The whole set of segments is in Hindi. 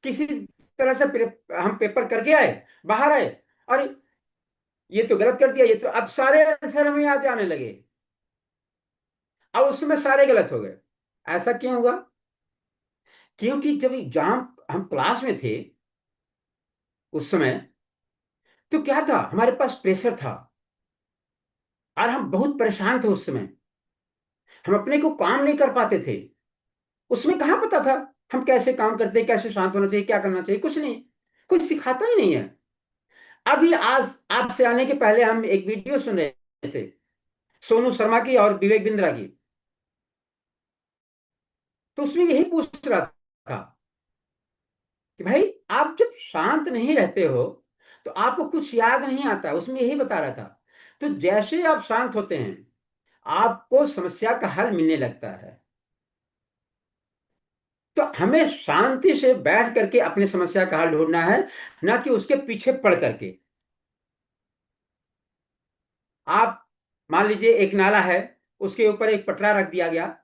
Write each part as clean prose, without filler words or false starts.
किसी तरह से हम पेपर करके आए, बाहर आए, और ये तो गलत कर दिया, ये तो, अब सारे आंसर हमें याद आने लगे, अब उसमें सारे गलत हो गए। ऐसा क्यों हुआ? क्योंकि जब एग्जाम हम क्लास में थे उस समय, तो क्या था, हमारे पास प्रेशर था और हम बहुत परेशान थे उस समय। हम अपने को काम नहीं कर पाते थे। उसमें कहाँ पता था हम कैसे काम करते हैं, कैसे शांत होना चाहिए, क्या करना चाहिए, कुछ नहीं, कुछ सिखाता ही नहीं है। अभी आज आपसे आने के पहले हम एक वीडियो सुन रहे थे, सोनू शर्मा की और विवेक बिंद्रा की। तो उसमें यही पूछ रहा था कि भाई, आप जब शांत नहीं रहते हो तो आपको कुछ याद नहीं आता, उसमें यही बता रहा था। तो जैसे आप शांत होते हैं, आपको समस्या का हल मिलने लगता है। तो हमें शांति से बैठ करके अपनी समस्या का हल ढूंढना है, ना कि उसके पीछे पड़ करके। आप मान लीजिए एक नाला है, उसके ऊपर एक पटरा रख दिया गया,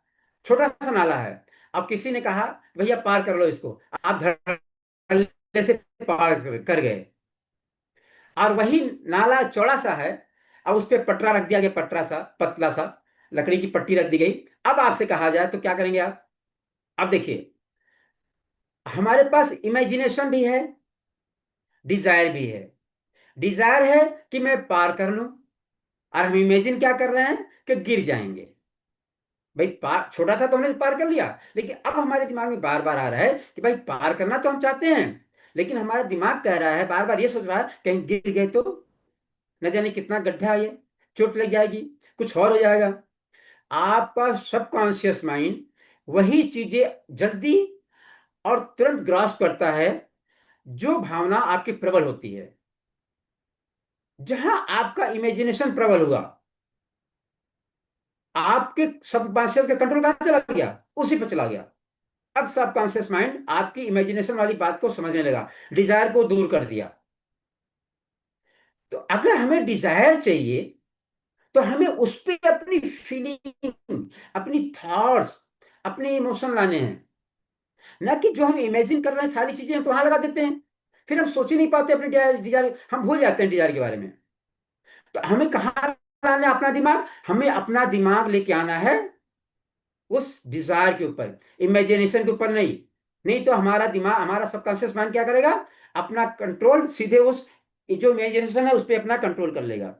छोटा सा नाला है। अब किसी ने कहा भैया पार कर लो इसको, आप धड़ल्ले से पार कर गए, और वही नाला चौड़ा सा है, अब उस पर पटरा रख दिया गया, पटरा सा पतला सा, लकड़ी की पट्टी रख दी गई। अब आपसे कहा जाए तो क्या करेंगे आप? अब देखिए, हमारे पास इमेजिनेशन भी है, डिजायर भी है। डिजायर है कि मैं पार कर लूं, और हम इमेजिन क्या कर रहे हैं कि गिर जाएंगे। भाई पार छोटा था तो हमने पार कर लिया, लेकिन अब हमारे दिमाग में बार बार आ रहा है कि भाई पार करना तो हम चाहते हैं, लेकिन हमारा दिमाग कह रहा है, बार बार ये सोच रहा है कहीं गिर गए तो न जाने कितना गड्ढा है ये, चोट लग जाएगी, कुछ और हो जाएगा। आपका सबकॉन्शियस माइंड वही चीजें जल्दी और तुरंत ग्रास्प करता है, जो भावना आपकी प्रबल होती है। जहां आपका इमेजिनेशन प्रबल हुआ, आपके सबकॉन्शियस का कंट्रोल कहां चला गया? उसी पर चला गया। अब सबकॉन्शियस माइंड आपकी इमेजिनेशन वाली बात को समझने लगा, डिजायर को दूर कर दिया। तो अगर हमें डिजायर चाहिए, तो हमें उस पर अपनी फीलिंग, अपनी थॉट्स, अपने इमोशन लाने हैं, ना कि जो हम इमेजिन कर रहे हैं सारी चीजें हम तो वहां लगा देते हैं। फिर हम सोच ही नहीं पाते अपने डिजायर, हम भूल जाते हैं डिजायर के बारे में। तो हमें कहाँ लाना है अपना दिमाग? हमें अपना दिमाग लेके आना है उस डिजायर के ऊपर, इमेजिनेशन के ऊपर नहीं। नहीं तो हमारा दिमाग, हमारा सबकॉन्शियस माइंड क्या करेगा? अपना कंट्रोल सीधे उस जो इमेजिनेशन है उस पर अपना कंट्रोल कर लेगा।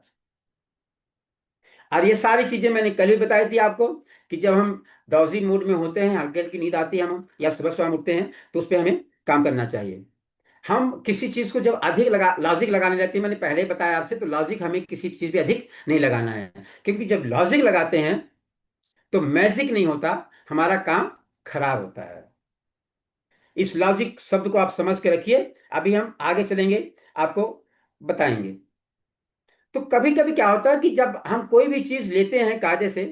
और ये सारी चीजें मैंने कल भी बताई थी आपको, कि जब हम ड्राउजी मूड में होते हैं, हल्की हल्की नींद आती है, हम या सुबह सुबह हम उठते हैं, तो उस पर हमें काम करना चाहिए। हम किसी चीज को जब अधिक लॉजिक लगाने जाते हैं, मैंने पहले ही बताया आपसे, तो लॉजिक हमें किसी चीज पे अधिक नहीं लगाना है। क्योंकि जब लॉजिक लगाते हैं तो मैजिक नहीं होता, हमारा काम खराब होता है। इस लॉजिक शब्द को आप समझ के रखिए, अभी हम आगे चलेंगे, आपको बताएंगे। तो कभी कभी क्या होता है कि जब हम कोई भी चीज लेते हैं कायदे से,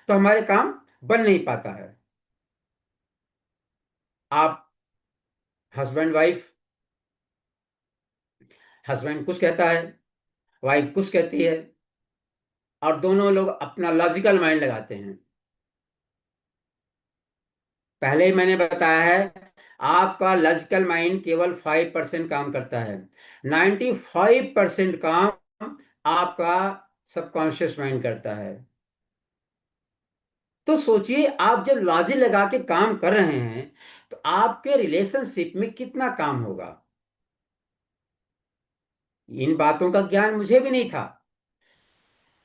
तो हमारे काम बन नहीं पाता है। आप हस्बैंड वाइफ, हस्बैंड कुछ कहता है, वाइफ कुछ कहती है, और दोनों लोग अपना लॉजिकल माइंड लगाते हैं। पहले ही मैंने बताया है, आपका लॉजिकल माइंड केवल 5% काम करता है, 95% काम आपका सबकॉन्शियस माइंड करता है। तो सोचिए, आप जब लॉजिक लगा के काम कर रहे हैं, तो आपके रिलेशनशिप में कितना काम होगा। इन बातों का ज्ञान मुझे भी नहीं था।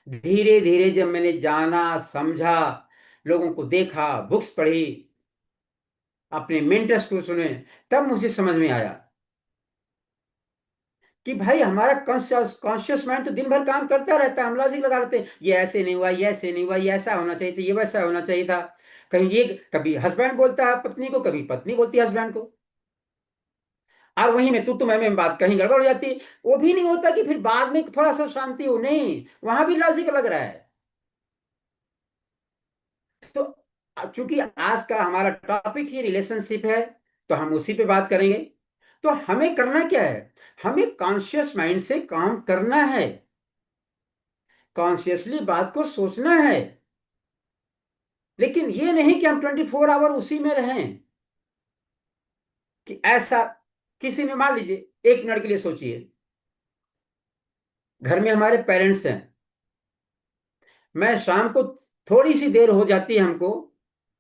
धीरे धीरे जब मैंने जाना, समझा, लोगों को देखा, बुक्स पढ़ी, अपने मेंटर्स को सुने, तब मुझे समझ में आया कि भाई हमारा कॉन्शियस कॉन्शियस माइंड तो दिन भर काम करता रहता है, हम लॉजिक लगा लेते हैं, ये ऐसे नहीं हुआ, ये ऐसे नहीं हुआ, ये ऐसा होना चाहिए था, ये वैसा होना चाहिए था। कहीं ये, कभी हस्बैंड बोलता है पत्नी को, कभी पत्नी बोलती है हस्बैंड को, और वहीं में तू मैं बात कहीं गड़बड़ हो जाती है। वो भी नहीं होता कि फिर बाद में थोड़ा सा शांति हो, नहीं, वहां भी लॉजिक लग रहा है। तो चूंकि आज का हमारा टॉपिक ही रिलेशनशिप है, तो हम उसी पे बात करेंगे। तो हमें करना क्या है? हमें कॉन्शियस माइंड से काम करना है, कॉन्शियसली बात को सोचना है। लेकिन ये नहीं कि हम 24 आवर उसी में रहें, कि ऐसा किसी में मान लीजिए, 1 मिनट के लिए सोचिए, घर में हमारे पेरेंट्स हैं। मैं शाम को थोड़ी सी देर हो जाती है हमको,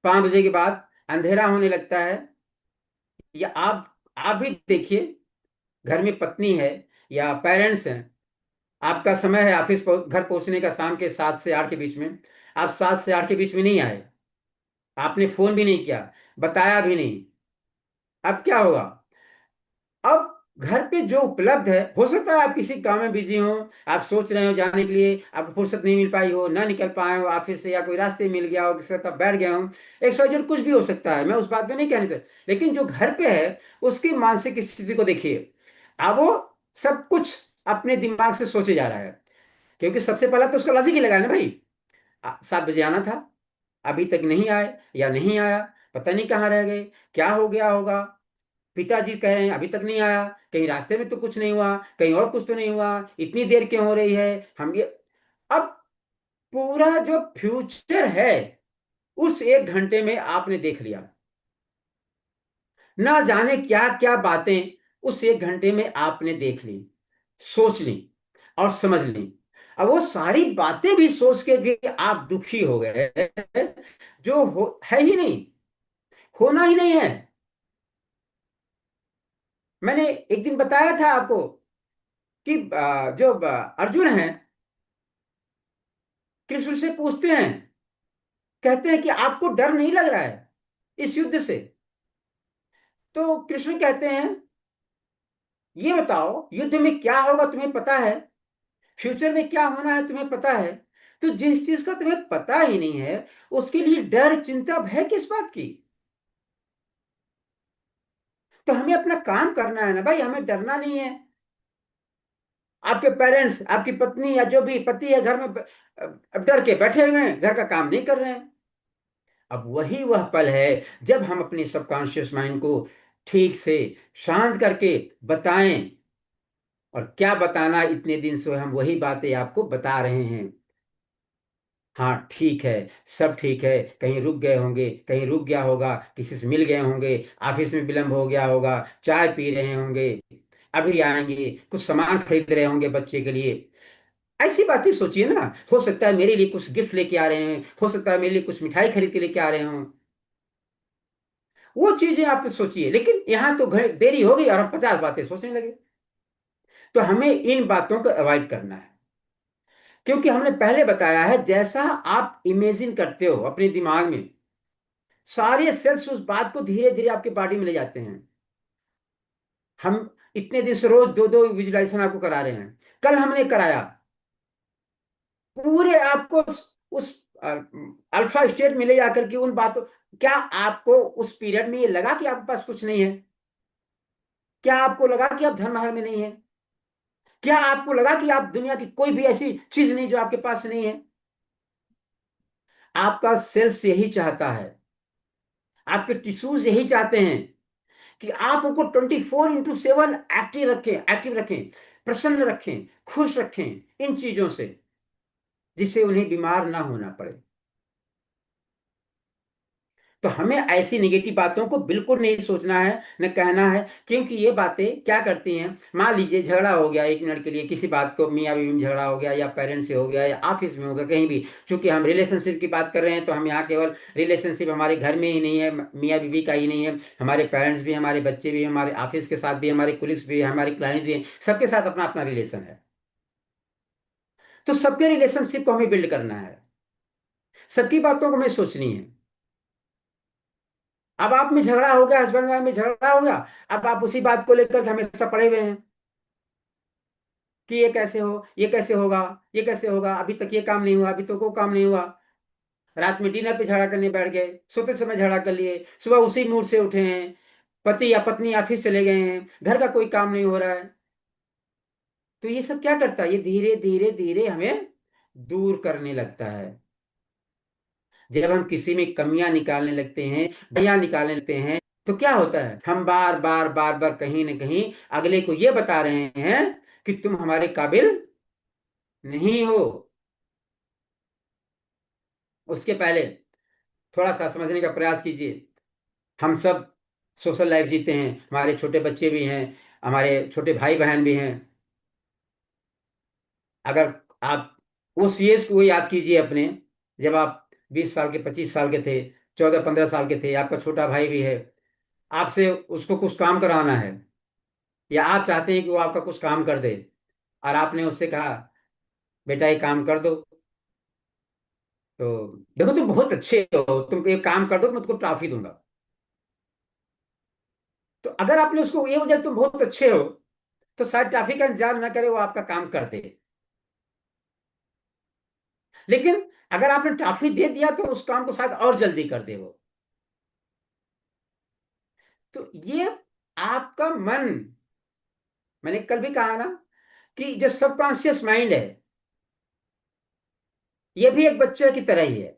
5 बजे के बाद अंधेरा होने लगता है, या आप भी देखिए, घर में पत्नी है या पेरेंट्स हैं, आपका समय है ऑफिस घर पहुंचने का शाम के 7 से 8 के बीच में, आप 7 से 8 के बीच में नहीं आए, आपने फोन भी नहीं किया, बताया भी नहीं। अब क्या होगा? अब घर पे जो उपलब्ध है, हो सकता है आप किसी काम में बिजी हो, आप सोच रहे हो जाने के लिए, आपको फुर्सत नहीं मिल पाई हो, ना निकल पाए हो ऑफिस से, या कोई रास्ते मिल गया हो, किसी के साथ बैठ गए हो, XYZ कुछ भी हो सकता है, मैं उस बात में नहीं कहने चाहता, लेकिन जो घर पे है उसकी मानसिक स्थिति को देखिए। अब वो सब कुछ अपने दिमाग से सोचे जा रहा है, क्योंकि सबसे पहला तो उसका लॉजिक ही लगाया ना भाई, 7 बजे आना था, अभी तक नहीं आए या नहीं आया, पता नहीं कहाँ रह गए, क्या हो गया होगा। पिताजी कह रहे हैं अभी तक नहीं आया, कहीं रास्ते में तो कुछ नहीं हुआ, कहीं और कुछ तो नहीं हुआ, इतनी देर क्यों हो रही है, हम ये। अब पूरा जो फ्यूचर है उस 1 घंटे में आपने देख लिया, ना जाने क्या क्या बातें उस 1 घंटे में आपने देख ली, सोच ली और समझ ली। अब वो सारी बातें भी सोच के भी आप दुखी हो गए, जो है ही नहीं, होना ही नहीं है। मैंने एक दिन बताया था आपको कि जो अर्जुन है, कृष्ण से पूछते हैं, कहते हैं कि आपको डर नहीं लग रहा है इस युद्ध से? तो कृष्ण कहते हैं, ये बताओ युद्ध में क्या होगा तुम्हें पता है, फ्यूचर में क्या होना है तुम्हें पता है, तो जिस चीज का तुम्हें पता ही नहीं है उसके लिए डर चिंता भय किस बात की? तो हमें अपना काम करना है ना भाई, हमें डरना नहीं है। आपके पेरेंट्स, आपकी पत्नी या जो भी पति है घर में डर के बैठे हुए हैं, घर का काम नहीं कर रहे हैं। अब वही वह पल है जब हम अपने सबकॉन्शियस माइंड को ठीक से शांत करके बताएं, और क्या बताना, इतने दिन से हम वही बातें आपको बता रहे हैं। हाँ ठीक है, सब ठीक है, कहीं रुक गए होंगे, कहीं रुक गया होगा, किसी से मिल गए होंगे, ऑफिस में विलंब हो गया होगा, चाय पी रहे होंगे, अभी आएंगे, कुछ सामान खरीद रहे होंगे बच्चे के लिए। ऐसी बातें सोचिए ना, हो सकता है मेरे लिए कुछ गिफ्ट लेके आ रहे हैं, हो सकता है मेरे लिए कुछ मिठाई खरीद के लेके आ रहे हों, वो चीजें आप सोचिए। लेकिन यहाँ तो देरी हो गई और हम 50 बातें सोचने लगे। तो हमें इन बातों को अवॉइड करना है, क्योंकि हमने पहले बताया है, जैसा आप इमेजिन करते हो अपने दिमाग में, सारे सेल्स उस बात को धीरे धीरे आपके बॉडी में ले जाते हैं। हम इतने दिन से रोज दो दो विजुलाइजेशन आपको करा रहे हैं, कल हमने कराया, पूरे आपको उस अल्फा स्टेट में ले जाकर के उन बातों, क्या आपको उस पीरियड में ये लगा कि आपके पास कुछ नहीं है? क्या आपको लगा कि आप धर्महर में नहीं है? क्या आपको लगा कि आप दुनिया की कोई भी ऐसी चीज नहीं जो आपके पास नहीं है? आपका सेल्स यही चाहता है, आपके टिश्यूज यही चाहते हैं कि आप उनको 24/7 एक्टिव रखें, प्रसन्न रखें, खुश रखें इन चीजों से, जिससे उन्हें बीमार ना होना पड़े। तो हमें ऐसी निगेटिव बातों को बिल्कुल नहीं सोचना है, न कहना है, क्योंकि ये बातें क्या करती हैं। मान लीजिए झगड़ा हो गया 1 मिनट के लिए, किसी बात को मियाँ बीवी में झगड़ा हो गया, या पेरेंट्स से हो गया, या ऑफिस में हो गया, कहीं भी, चूंकि हम रिलेशनशिप की बात कर रहे हैं, तो हम यहाँ केवल रिलेशनशिप हमारे घर में ही नहीं है, मियाँ बीवी का ही नहीं है, हमारे पेरेंट्स भी, हमारे बच्चे भी, हमारे ऑफिस के साथ भी, हमारे कुलीग्स भी, हमारे क्लाइंट्स भी हैं, सबके साथ अपना अपना रिलेशन है। तो सबके रिलेशनशिप को हमें बिल्ड करना है, सबकी बातों को हमें सोचनी है। अब आप में झगड़ा हो गया, हस्बैंड वाइफ में झगड़ा हो गया, अब आप उसी बात को लेकर के हमेशा पड़े हुए हैं कि ये कैसे हो, ये कैसे होगा, ये कैसे होगा, अभी तक ये काम नहीं हुआ, अभी तक वो काम नहीं हुआ। रात में डिनर पे झगड़ा करने बैठ गए, सोते समय झगड़ा कर लिए, सुबह उसी मूड से उठे हैं, पति या पत्नी ऑफिस चले गए हैं, घर का कोई काम नहीं हो रहा है। तो ये सब क्या करता है, ये धीरे धीरे धीरे हमें दूर करने लगता है। जब हम किसी में कमियां निकालने लगते हैं, बुराइयां निकालने लगते हैं, तो क्या होता है, हम बार बार बार बार कहीं ना कहीं अगले को ये बता रहे हैं कि तुम हमारे काबिल नहीं हो। उसके पहले थोड़ा सा समझने का प्रयास कीजिए। हम सब सोशल लाइफ जीते हैं, हमारे छोटे बच्चे भी हैं, हमारे छोटे भाई बहन भी हैं। अगर आप उस एज को याद कीजिए अपने, जब आप 20 साल के, 25 साल के थे, 14-15 साल के थे, आपका छोटा भाई भी है, आपसे उसको कुछ काम कराना है, या आप चाहते हैं कि वो आपका कुछ काम कर दे, और आपने उससे कहा बेटा ये काम कर दो, तो देखो तुम बहुत अच्छे हो, तुम एक काम कर दो तो मैं तुमको ट्रॉफी दूंगा। तो अगर आपने उसको ये बोला तुम बहुत अच्छे हो, तो शायद ट्रॉफी का इंतजार ना करे, वो आपका काम कर दे। लेकिन अगर आपने ट्रॉफी दे दिया तो उस काम को शायद और जल्दी कर दे वो। तो ये आपका मन, मैंने कल भी कहा ना, कि जो सबकॉन्शियस माइंड है, ये भी एक बच्चे की तरह ही है।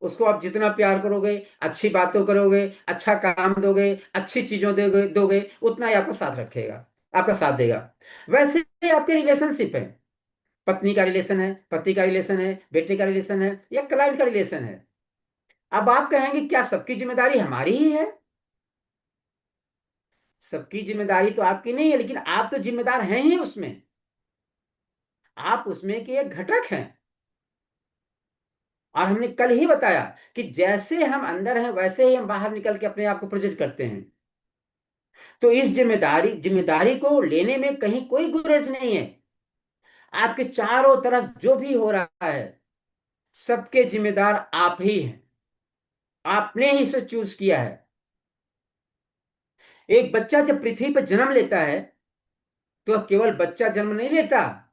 उसको आप जितना प्यार करोगे, अच्छी बातों करोगे, अच्छा काम दोगे, अच्छी चीजों दोगे दोगे, उतना ही आपका साथ रखेगा, आपका साथ देगा। वैसे ही आपके रिलेशनशिप है, पत्नी का रिलेशन है, पति का रिलेशन है, बेटे का रिलेशन है, या क्लाइंट का रिलेशन है। अब आप कहेंगे क्या सबकी जिम्मेदारी हमारी ही है? सबकी जिम्मेदारी तो आपकी नहीं है, लेकिन आप तो जिम्मेदार हैं ही उसमें। आप उसमें के एक घटक हैं। और हमने कल ही बताया कि जैसे हम अंदर हैं वैसे ही हम बाहर निकल के अपने आप को प्रोजेक्ट करते हैं। तो इस जिम्मेदारी जिम्मेदारी को लेने में कहीं कोई गुरेज नहीं है। आपके चारों तरफ जो भी हो रहा है, सबके जिम्मेदार आप ही हैं। आपने ही इसे चूज किया है। एक बच्चा जब पृथ्वी पर जन्म लेता है, तो केवल बच्चा जन्म नहीं लेता,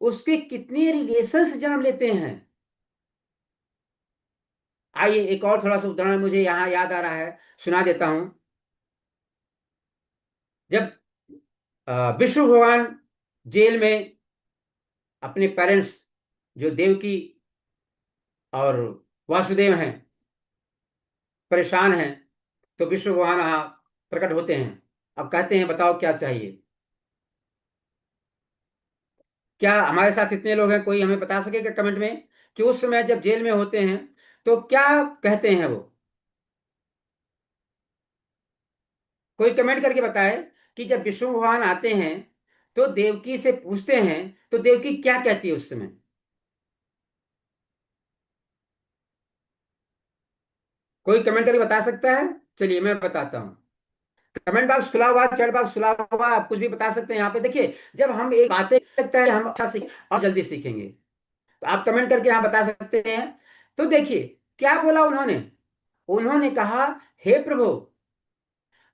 उसके कितने रिलेशन जन्म लेते हैं। आइए एक और थोड़ा सा उदाहरण मुझे यहाँ याद आ रहा है, सुना देता हूं। जब विष्णु भगवान जेल में अपने पेरेंट्स, जो देवकी और वासुदेव हैं, परेशान हैं, तो विष्णु भगवान वहाँ प्रकट होते हैं। अब कहते हैं बताओ क्या चाहिए। क्या हमारे साथ इतने लोग हैं, कोई हमें बता सकेगा कमेंट में कि उस समय जब जेल में होते हैं तो क्या कहते हैं वो? कोई कमेंट करके बताए कि जब विष्णु भगवान आते हैं तो देवकी से पूछते हैं, तो देवकी क्या कहती है उस समय? कोई कमेंट करके बता सकता है? चलिए मैं बताता हूँ। कमेंट बॉक्स खुला हुआ, चैट बॉक्स खुला हुआ, आप कुछ भी बता सकते हैं यहाँ पे। देखिए, जब हम एक बातें लगता है हम अच्छा सीख और जल्दी सीखेंगे, तो आप कमेंट करके यहाँ बता सकते हैं। तो देखिए क्या बोला उन्होंने। उन्होंने कहा हे प्रभु,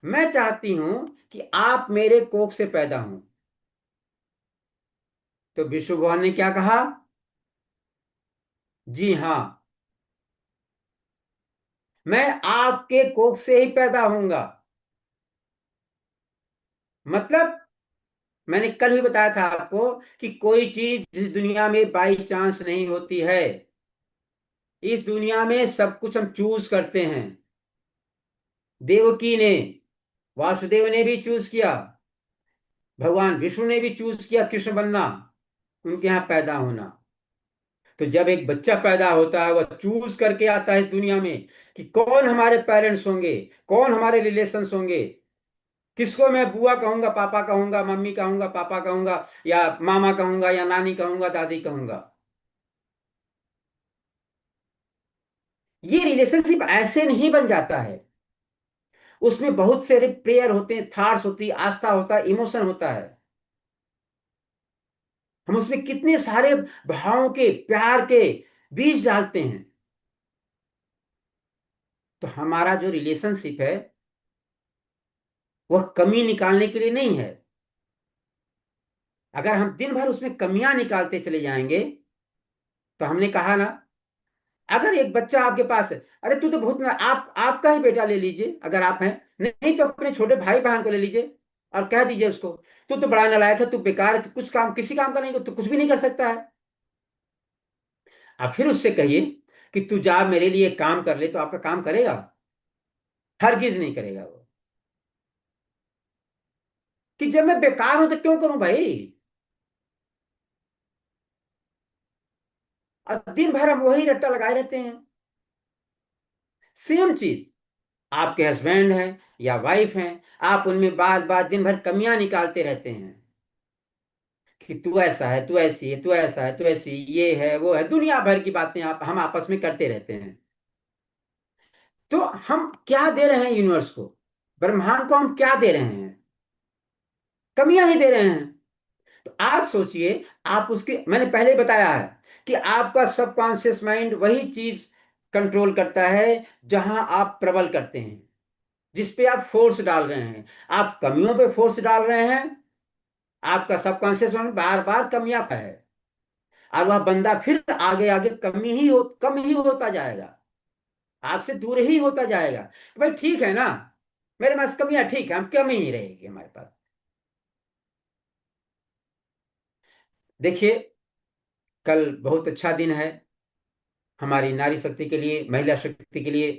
मैं चाहती हूं कि आप मेरे कोख से पैदा हों। तो विष्णु भगवान ने क्या कहा? जी हाँ, मैं आपके कोख से ही पैदा होऊंगा। मतलब मैंने कल भी बताया था आपको कि कोई चीज इस दुनिया में बाई चांस नहीं होती है। इस दुनिया में सब कुछ हम चूज करते हैं। देवकी ने, वासुदेव ने भी चूज किया, भगवान विष्णु ने भी चूज किया कृष्ण बनना, उनके यहाँ पैदा होना। तो जब एक बच्चा पैदा होता है, वह चूज करके आता है इस दुनिया में कि कौन हमारे पेरेंट्स होंगे, कौन हमारे रिलेशंस होंगे, किसको मैं बुआ कहूंगा, पापा कहूंगा, मम्मी कहूंगा, पापा कहूंगा, या मामा कहूंगा, या नानी कहूंगा, दादी कहूंगा। ये रिलेशनशिप ऐसे नहीं बन जाता है। उसमें बहुत सारे प्रेयर होते हैं, थॉट्स होती है, आस्था होता है, इमोशन होता है। हम उसमें कितने सारे भावों के, प्यार के बीज डालते हैं। तो हमारा जो रिलेशनशिप है, वह कमी निकालने के लिए नहीं है। अगर हम दिन भर उसमें कमियां निकालते चले जाएंगे, तो हमने कहा ना, अगर एक बच्चा आपके पास है, अरे तू तो बहुत आप आपका ही बेटा ले लीजिए अगर आप हैं, नहीं तो अपने छोटे भाई बहन को ले लीजिए और कह दीजिए उसको तू तो बड़ा नालायक है, तू बेकार है, तू कुछ काम किसी काम का नहीं, तू कुछ भी नहीं कर सकता है। अब फिर उससे कहिए कि तू जा मेरे लिए काम कर ले, तो आपका काम करेगा? हरगिज नहीं करेगा वो। कि जब मैं बेकार हूं तो क्यों करूं भाई? और दिन भर हम वही रट्टा लगाए रहते हैं। सेम चीज। आपके हस्बैंड हैं या वाइफ हैं, आप उनमें बार बार दिन भर कमियां निकालते रहते हैं कि तू ऐसा है, तू ऐसी है, तू ऐसा है, तू ऐसी, ये है वो है, दुनिया भर की बातें आप हम आपस में करते रहते हैं। तो हम क्या दे रहे हैं यूनिवर्स को, ब्रह्मांड को हम क्या दे रहे हैं? कमियां ही दे रहे हैं। तो आप सोचिए, आप उसके, मैंने पहले ही बताया है कि आपका सबकॉन्शियस माइंड वही चीज कंट्रोल करता है जहां आप प्रबल करते हैं, जिस पे आप फोर्स डाल रहे हैं। आप कमियों पे फोर्स डाल रहे हैं, आपका सबकॉन्शियस माइंड बार बार कमियां का है, और वह बंदा फिर आगे आगे कम ही होता जाएगा, आपसे दूर ही होता जाएगा। तो भाई ठीक है ना, मेरे पास कमियां ठीक है, हम कमी ही रहेगी हमारे पास। देखिए, कल बहुत अच्छा दिन है हमारी नारी शक्ति के लिए, महिला शक्ति के लिए।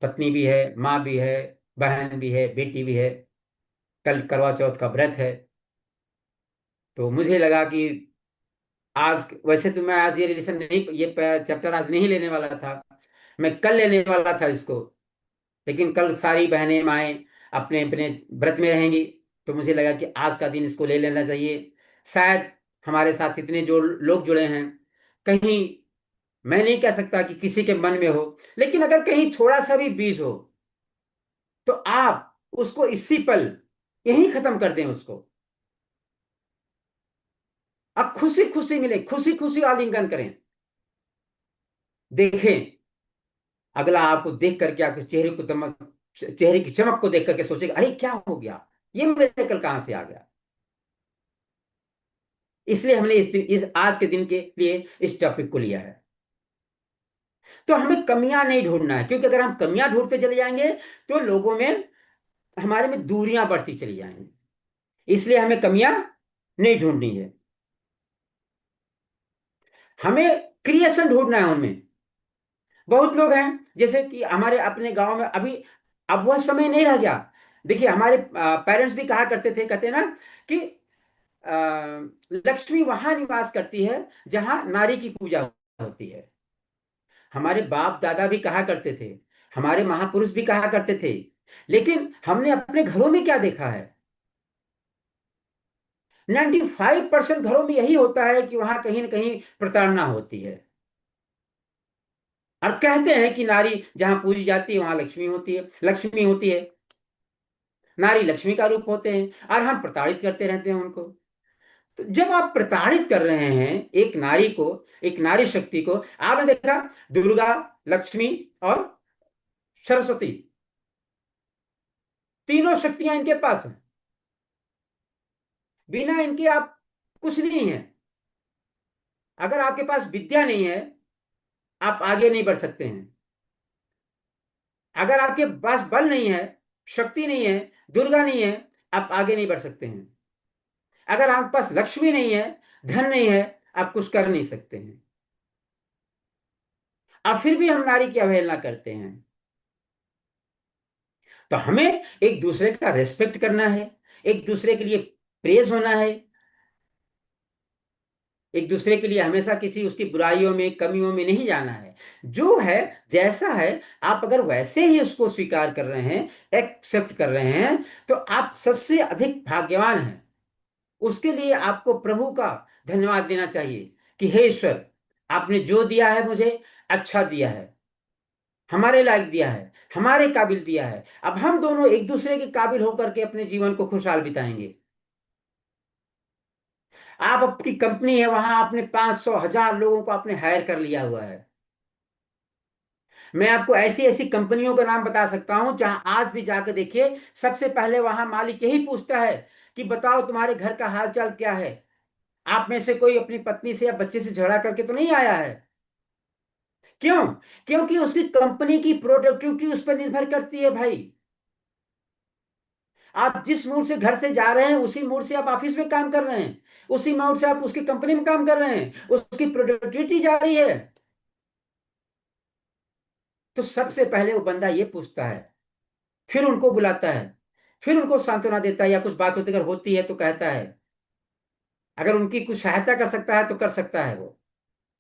पत्नी भी है, माँ भी है, बहन भी है, बेटी भी है। कल करवा चौथ का व्रत है। तो मुझे लगा कि आज, वैसे तो मैं आज ये रिलेशन नहीं, ये चैप्टर आज नहीं लेने वाला था, मैं कल लेने वाला था इसको। लेकिन कल सारी बहनें माएँ अपने अपने व्रत में रहेंगी, तो मुझे लगा कि आज का दिन इसको ले लेना चाहिए। शायद हमारे साथ इतने जो लोग जुड़े हैं, कहीं, मैं नहीं कह सकता कि किसी के मन में हो, लेकिन अगर कहीं थोड़ा सा भी बीज हो, तो आप उसको इसी पल यहीं खत्म कर दें उसको। अब खुशी खुशी मिले, खुशी खुशी आलिंगन करें। देखें, अगला आपको देख करके, आपके चेहरे की चमक को देख करके सोचेगा, अरे क्या हो गया, ये मेरे कल कहां से आ गया। इसलिए हमने इस आज के दिन के लिए इस टॉपिक को लिया है। तो हमें कमियां नहीं ढूंढना है, क्योंकि अगर हम कमियां ढूंढते चले जाएंगे तो लोगों में, हमारे में दूरियां बढ़ती चली जाएंगी। इसलिए हमें कमियां नहीं ढूंढनी है, हमें क्रिएशन ढूंढना है उनमें। बहुत लोग हैं, जैसे कि हमारे अपने गांव में अभी, अब वह समय नहीं रह गया। देखिए, हमारे पेरेंट्स भी कहा करते थे, कहते हैं ना कि लक्ष्मी वहां निवास करती है जहां नारी की पूजा होती है। हमारे बाप दादा भी कहा करते थे, हमारे महापुरुष भी कहा करते थे। लेकिन हमने अपने घरों में क्या देखा है? 95% घरों में यही होता है कि वहां कहीं ना कहीं प्रताड़ना होती है। और कहते हैं कि नारी जहां पूजी जाती है वहां लक्ष्मी होती है, लक्ष्मी होती है, नारी लक्ष्मी का रूप होते हैं, और हम प्रताड़ित करते रहते हैं उनको। तो जब आप प्रताड़ित कर रहे हैं एक नारी को, एक नारी शक्ति को, आपने देखा, दुर्गा, लक्ष्मी और सरस्वती, तीनों शक्तियां इनके पास हैं। बिना इनके आप कुछ नहीं है। अगर आपके पास विद्या नहीं है, आप आगे नहीं बढ़ सकते हैं। अगर आपके पास बल नहीं है, शक्ति नहीं है, दुर्गा नहीं है, आप आगे नहीं बढ़ सकते हैं। अगर आपके पास लक्ष्मी नहीं है, धन नहीं है, आप कुछ कर नहीं सकते हैं। अब फिर भी हम नारी की अवहेलना करते हैं। तो हमें एक दूसरे का रेस्पेक्ट करना है, एक दूसरे के लिए प्रेज होना है, एक दूसरे के लिए हमेशा किसी उसकी बुराइयों में, कमियों में नहीं जाना है। जो है, जैसा है, आप अगर वैसे ही उसको स्वीकार कर रहे हैं, एक्सेप्ट कर रहे हैं, तो आप सबसे अधिक भाग्यवान हैं। उसके लिए आपको प्रभु का धन्यवाद देना चाहिए कि हे ईश्वर, आपने जो दिया है मुझे, अच्छा दिया है, हमारे लायक दिया है, हमारे काबिल दिया है। अब हम दोनों एक दूसरे के काबिल होकर के अपने जीवन को खुशहाल बिताएंगे। आप, आपकी कंपनी है, वहां आपने 500 1000 लोगों को आपने हायर कर लिया हुआ है। मैं आपको ऐसी ऐसी कंपनियों का नाम बता सकता हूं जहां आज भी जाकर देखिए, सबसे पहले वहां मालिक यही पूछता है कि बताओ तुम्हारे घर का हाल चाल क्या है। आप में से कोई अपनी पत्नी से या बच्चे से झगड़ा करके तो नहीं आया है? क्यों? क्योंकि उसकी कंपनी की प्रोडक्टिविटी उस पर निर्भर करती है भाई। आप जिस मूड से घर से जा रहे हैं, उसी मूड से आप ऑफिस में काम कर रहे हैं, उसी मूड से आप उसकी कंपनी में काम कर रहे हैं, उसकी प्रोडक्टिविटी जा रही है। तो सबसे पहले वो बंदा ये पूछता है, फिर उनको बुलाता है, फिर उनको सांत्वना देता है, या कुछ बात होती अगर होती है तो कहता है, अगर उनकी कुछ सहायता कर सकता है तो कर सकता है वो,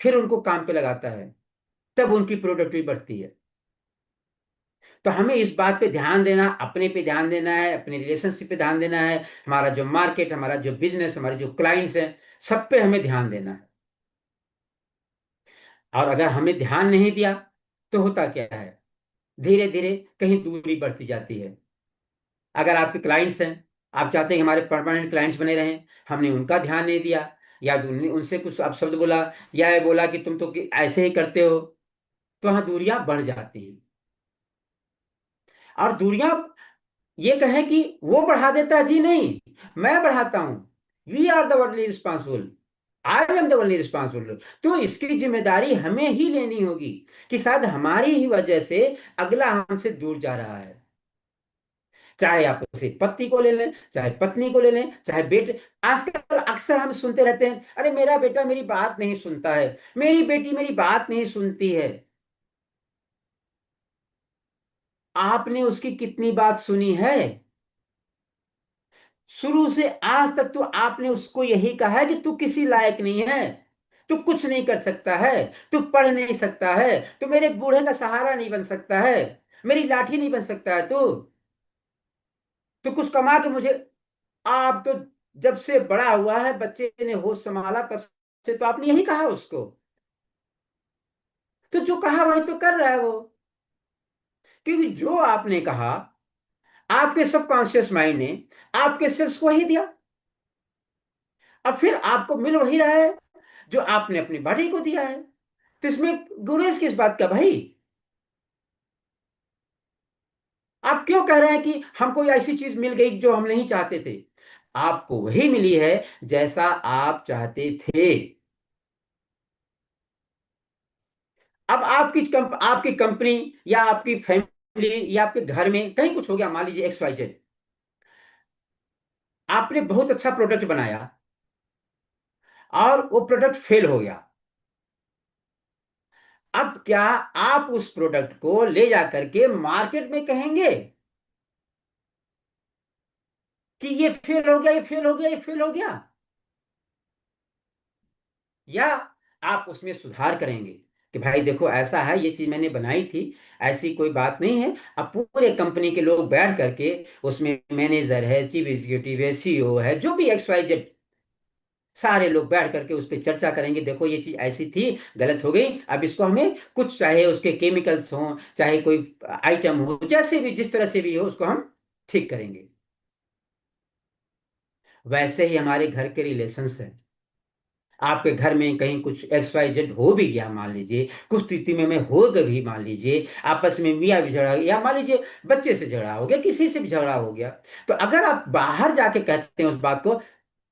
फिर उनको काम पे लगाता है। तब उनकी प्रोडक्टिविटी बढ़ती है। तो हमें इस बात पे ध्यान देना, अपने पे ध्यान देना है, अपने रिलेशनशिप पे ध्यान देना है, हमारा जो मार्केट, हमारा जो बिजनेस, हमारे जो क्लाइंट्स हैं, सब पे हमें ध्यान देना है। और अगर हमें ध्यान नहीं दिया तो होता क्या है, धीरे धीरे कहीं दूरी बढ़ती जाती है। अगर आपके क्लाइंट्स हैं, आप चाहते हैं कि हमारे परमानेंट क्लाइंट्स बने रहें, हमने उनका ध्यान नहीं दिया, या उनसे कुछ अपशब्द बोला, या ये बोला कि तुम तो ऐसे ही करते हो, तो वहां दूरियां बढ़ जाती हैं। और दूरियां, ये कहें कि वो बढ़ा देता है, जी नहीं, मैं बढ़ाता हूं। We are the only responsible, I am the only responsible. तो इसकी जिम्मेदारी हमें ही लेनी होगी कि शायद हमारी ही वजह से अगला हमसे दूर जा रहा है। चाहे आप उसे पति को ले लें, चाहे पत्नी को ले लें, चाहे बेटे। आजकल अक्सर हम सुनते रहते हैं, अरे मेरा बेटा मेरी बात नहीं सुनता है, मेरी बेटी मेरी बात नहीं सुनती है। आपने उसकी कितनी बात सुनी है? शुरू से आज तक तो आपने उसको यही कहा है कि तू किसी लायक नहीं है, तू कुछ नहीं कर सकता है, तू पढ़ नहीं सकता है, तू मेरे बूढ़े का सहारा नहीं बन सकता है, मेरी लाठी नहीं बन सकता है, तू कुछ कमा के मुझे। आप तो जब से बड़ा हुआ है, बच्चे ने होश संभाला तब से तो आपने यही कहा उसको। तो जो कहा वही तो कर रहा है वो। क्योंकि जो आपने कहा, आपके सबकॉन्शियस माइंड ने आपके सेल्स को वही दिया, और फिर आपको मिल वही रहा है जो आपने अपनी बॉडी को दिया है। तो इसमें गुरेज किस बात का भाई? आप क्यों कह रहे हैं कि हमको ऐसी चीज मिल गई जो हम नहीं चाहते थे? आपको वही मिली है जैसा आप चाहते थे। अब आपकी कंपनी, या आपकी फैमिली, या आपके घर में कहीं कुछ हो गया, मान लीजिए XYZ, आपने बहुत अच्छा प्रोडक्ट बनाया और वो प्रोडक्ट फेल हो गया। अब क्या आप उस प्रोडक्ट को ले जा करके मार्केट में कहेंगे कि ये फेल हो गया, ये फेल हो गया, ये फेल हो गया? या आप उसमें सुधार करेंगे कि भाई देखो ऐसा है, ये चीज मैंने बनाई थी, ऐसी कोई बात नहीं है। अब पूरे कंपनी के लोग बैठ करके, उसमें मैनेजर है, चीफ एग्जीक्यूटिव है, CEO है, जो भी XYZ, सारे लोग बैठ करके उस पर चर्चा करेंगे, देखो ये चीज ऐसी थी, गलत हो गई, अब इसको हमें कुछ, चाहे उसके केमिकल्स हो, चाहे कोई आइटम हो, जैसे भी जिस तरह से भी हो, उसको हम ठीक करेंगे। वैसे ही हमारे घर के रिलेशंस हैं। आपके घर में कहीं कुछ XYZ हो भी गया, मान लीजिए कुछ स्थिति में हो गई भी, मान लीजिए आपस में मियाँ भी झगड़ा, या मान लीजिए बच्चे से झगड़ा हो गया, किसी से भी झगड़ा हो गया, तो अगर आप बाहर जाके कहते हैं उस बात को,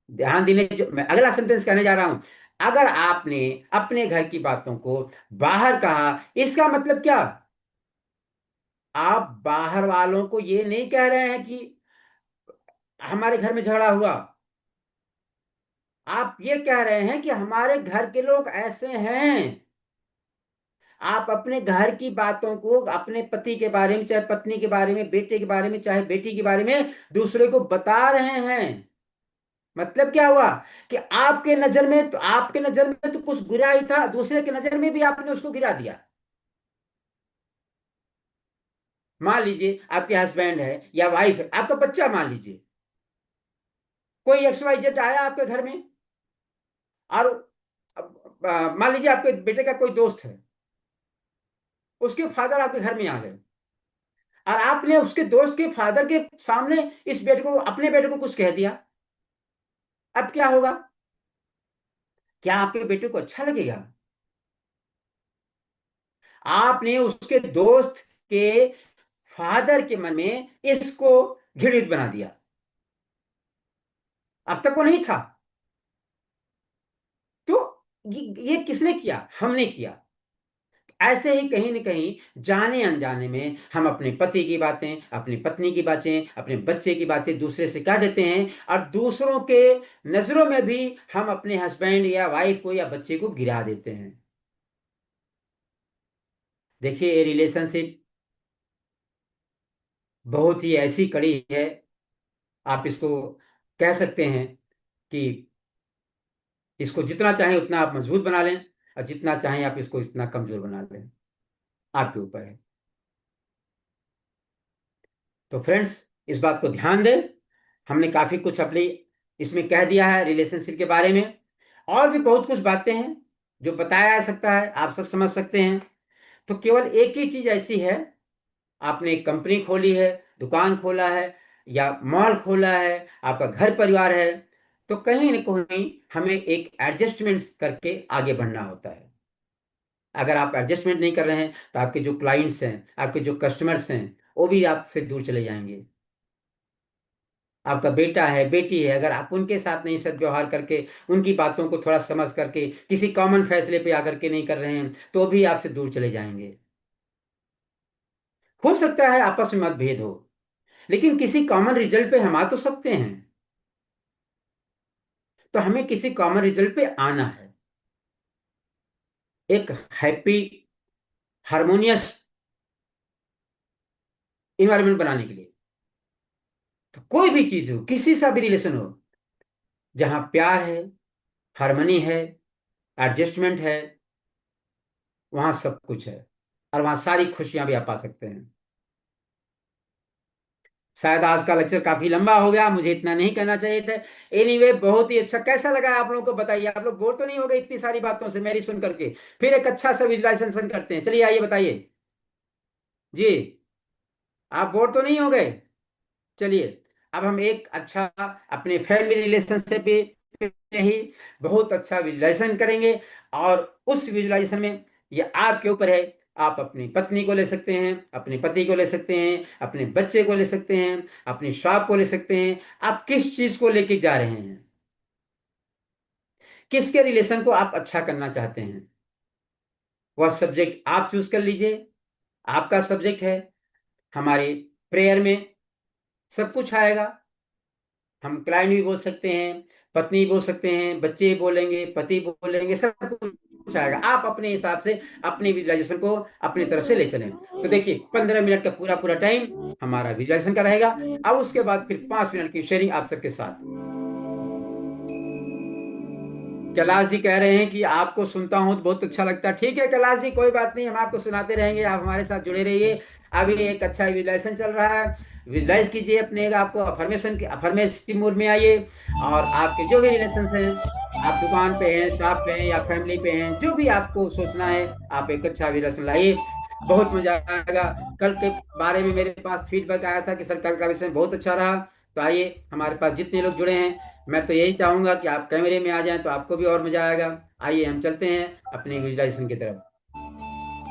ध्यान देने, जो मैं अगला सेंटेंस कहने जा रहा हूं, अगर आपने अपने घर की बातों को बाहर कहा, इसका मतलब क्या? आप बाहर वालों को ये नहीं कह रहे हैं कि हमारे घर में झगड़ा हुआ, आप ये कह रहे हैं कि हमारे घर के लोग ऐसे हैं। आप अपने घर की बातों को, अपने पति के बारे में, चाहे पत्नी के बारे में, बेटे के बारे में, चाहे बेटी के बारे में, दूसरे को बता रहे हैं। मतलब क्या हुआ कि आपके नजर में तो कुछ गिरा ही था, दूसरे के नजर में भी आपने उसको गिरा दिया। मान लीजिए आपके हस्बैंड है या वाइफ है, आपका बच्चा मान लीजिए, कोई XYZ आया आपके घर में, और मान लीजिए आपके बेटे का कोई दोस्त है, उसके फादर आपके घर में आ गए, और आपने उसके दोस्त के फादर के सामने इस बेटे को, अपने बेटे को कुछ कह दिया। अब क्या होगा? क्या आपके बेटे को अच्छा लगेगा? आपने उसके दोस्त के फादर के मन में इसको घृणित बना दिया। अब तक वो नहीं था। तो ये किसने किया? हमने किया। ऐसे ही कहीं न कहीं जाने अनजाने में हम अपने पति की बातें, अपनी पत्नी की बातें, अपने बच्चे की बातें दूसरे से कह देते हैं, और दूसरों के नजरों में भी हम अपने हस्बैंड या वाइफ को या बच्चे को गिरा देते हैं। देखिए, ये रिलेशनशिप बहुत ही ऐसी कड़ी है, आप इसको कह सकते हैं कि इसको जितना चाहें उतना आप मजबूत बना लें, और जितना चाहें आप इसको इतना कमजोर बना लें, आपके ऊपर है। तो फ्रेंड्स, इस बात को ध्यान दें। हमने काफी कुछ अपनी इसमें कह दिया है रिलेशनशिप के बारे में। और भी बहुत कुछ बातें हैं जो बताया जा सकता है, आप सब समझ सकते हैं। तो केवल एक ही चीज ऐसी है, आपने एक कंपनी खोली है, दुकान खोला है, या मॉल खोला है, आपका घर परिवार है, तो कहीं न कहीं हमें एक एडजस्टमेंट करके आगे बढ़ना होता है। अगर आप एडजस्टमेंट नहीं कर रहे हैं तो आपके जो क्लाइंट्स हैं, आपके जो कस्टमर्स हैं, वो भी आपसे दूर चले जाएंगे। आपका बेटा है, बेटी है, अगर आप उनके साथ नहीं सद्व्यवहार करके, उनकी बातों को थोड़ा समझ करके, किसी कॉमन फैसले पे आकर के नहीं कर रहे हैं, तो भी आपसे दूर चले जाएंगे। हो सकता है आपस में मतभेद हो, लेकिन किसी कॉमन रिजल्ट पे हम आ तो सकते हैं। तो हमें किसी कॉमन रिजल्ट पे आना है, एक हैप्पी, हार्मोनियस इन्वायरमेंट बनाने के लिए। तो कोई भी चीज हो, किसी सा भी रिलेशन हो, जहां प्यार है, हार्मनी है, एडजस्टमेंट है, वहां सब कुछ है, और वहां सारी खुशियां भी आप पा सकते हैं। शायद आज का लेक्चर काफी लंबा हो गया, मुझे इतना नहीं कहना चाहिए था। एनीवे, बहुत ही अच्छा। कैसा लगा आप लोगों को बताइए, आप लोग बोर तो नहीं हो गए इतनी सारी बातों से मेरी सुन करके? फिर एक अच्छा सा विजुअलाइजेशन करते हैं, चलिए आइए बताइए जी। आप बोर तो नहीं हो गए? चलिए, अब हम एक अच्छा अपने फैमिली रिलेशनशिप पे ही बहुत अच्छा विजुलाइजेशन करेंगे। और उस विजुलाइजेशन में ये आपके ऊपर है। आप अपनी पत्नी को ले सकते हैं, अपने पति को ले सकते हैं, अपने बच्चे को ले सकते हैं, अपनी शॉप को ले सकते हैं। आप किस चीज को लेके जा रहे हैं, किसके रिलेशन को आप अच्छा करना चाहते हैं, वह सब्जेक्ट आप चूज कर लीजिए। आपका सब्जेक्ट है। हमारे प्रेयर में सब कुछ आएगा। हम क्लाइंट भी बोल सकते हैं, पत्नी बोल सकते हैं, बच्चे बोलेंगे, पति बोलेंगे, सब कुछ आएगा। आप अपने हिसाब से अपनी विजुअलाइजेशन को अपनी तरफ से ले चलें। तो देखिए, 15 मिनट का पूरा पूरा टाइम हमारा विजुअलाइजेशन का रहेगा। अब उसके बाद फिर 5 मिनट की शेयरिंग आप सबके साथ। कैलाश जी कह रहे हैं कि आपको सुनता हूं तो बहुत अच्छा लगता है। ठीक है कैलाश जी, कोई बात नहीं, हम आपको सुनाते रहेंगे, आप हमारे साथ जुड़े रहिए। अभी एक अच्छा विजुलाइजेशन चल रहा है, विजुलाइज कीजिए अपने आप को, अफर्मेशन के अफर्मेटिव मूड में आइए। और आपके जो भी रिलेशन हैं, आप दुकान पे हैं, शॉप पे हैं, या फैमिली पे हैं, जो भी आपको सोचना है, आप एक अच्छा विजुलाइजेशन लाइए। बहुत मजा आएगा। कल के बारे में मेरे पास फीडबैक आया था कि सर कल का विषय बहुत अच्छा रहा। तो आइए, हमारे पास जितने लोग जुड़े हैं, मैं तो यही चाहूंगा कि आप कैमरे में आ जाएं तो आपको भी और मजा आएगा। आइए हम चलते हैं अपने विजुलाइजेशन की तरफ।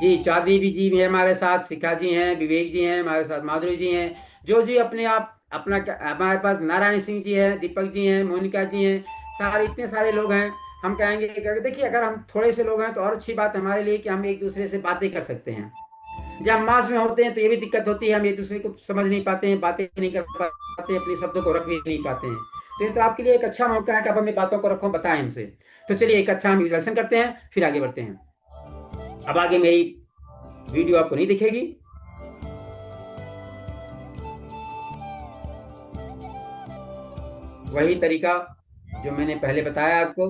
जी, चौधरी भी जी भी है हमारे साथ, शिखा जी हैं, विवेक जी हैं हमारे साथ, माधुरी जी हैं। जो जी अपने आप अपना हमारे पास नारायण सिंह जी हैं, दीपक जी हैं, मोनिका जी हैं, सारे इतने सारे लोग हैं। हम कहेंगे कि देखिए, अगर हम थोड़े से लोग हैं तो और अच्छी बात है हमारे लिए कि हम एक दूसरे से बातें कर सकते हैं। जब हम मास में होते हैं तो ये भी दिक्कत होती है, हम एक दूसरे को समझ नहीं पाते हैं, बातें नहीं कर पाते, अपने शब्दों को रख भी नहीं पाते हैं। तो ये तो आपके लिए एक अच्छा मौका है कि आप अपनी बातों को रखो, बताएं हमसे। तो चलिए, एक अच्छा हम विजुअलाइजेशन करते हैं, फिर आगे बढ़ते हैं। अब आगे मेरी वीडियो आपको नहीं दिखेगी। वही तरीका जो मैंने पहले बताया आपको।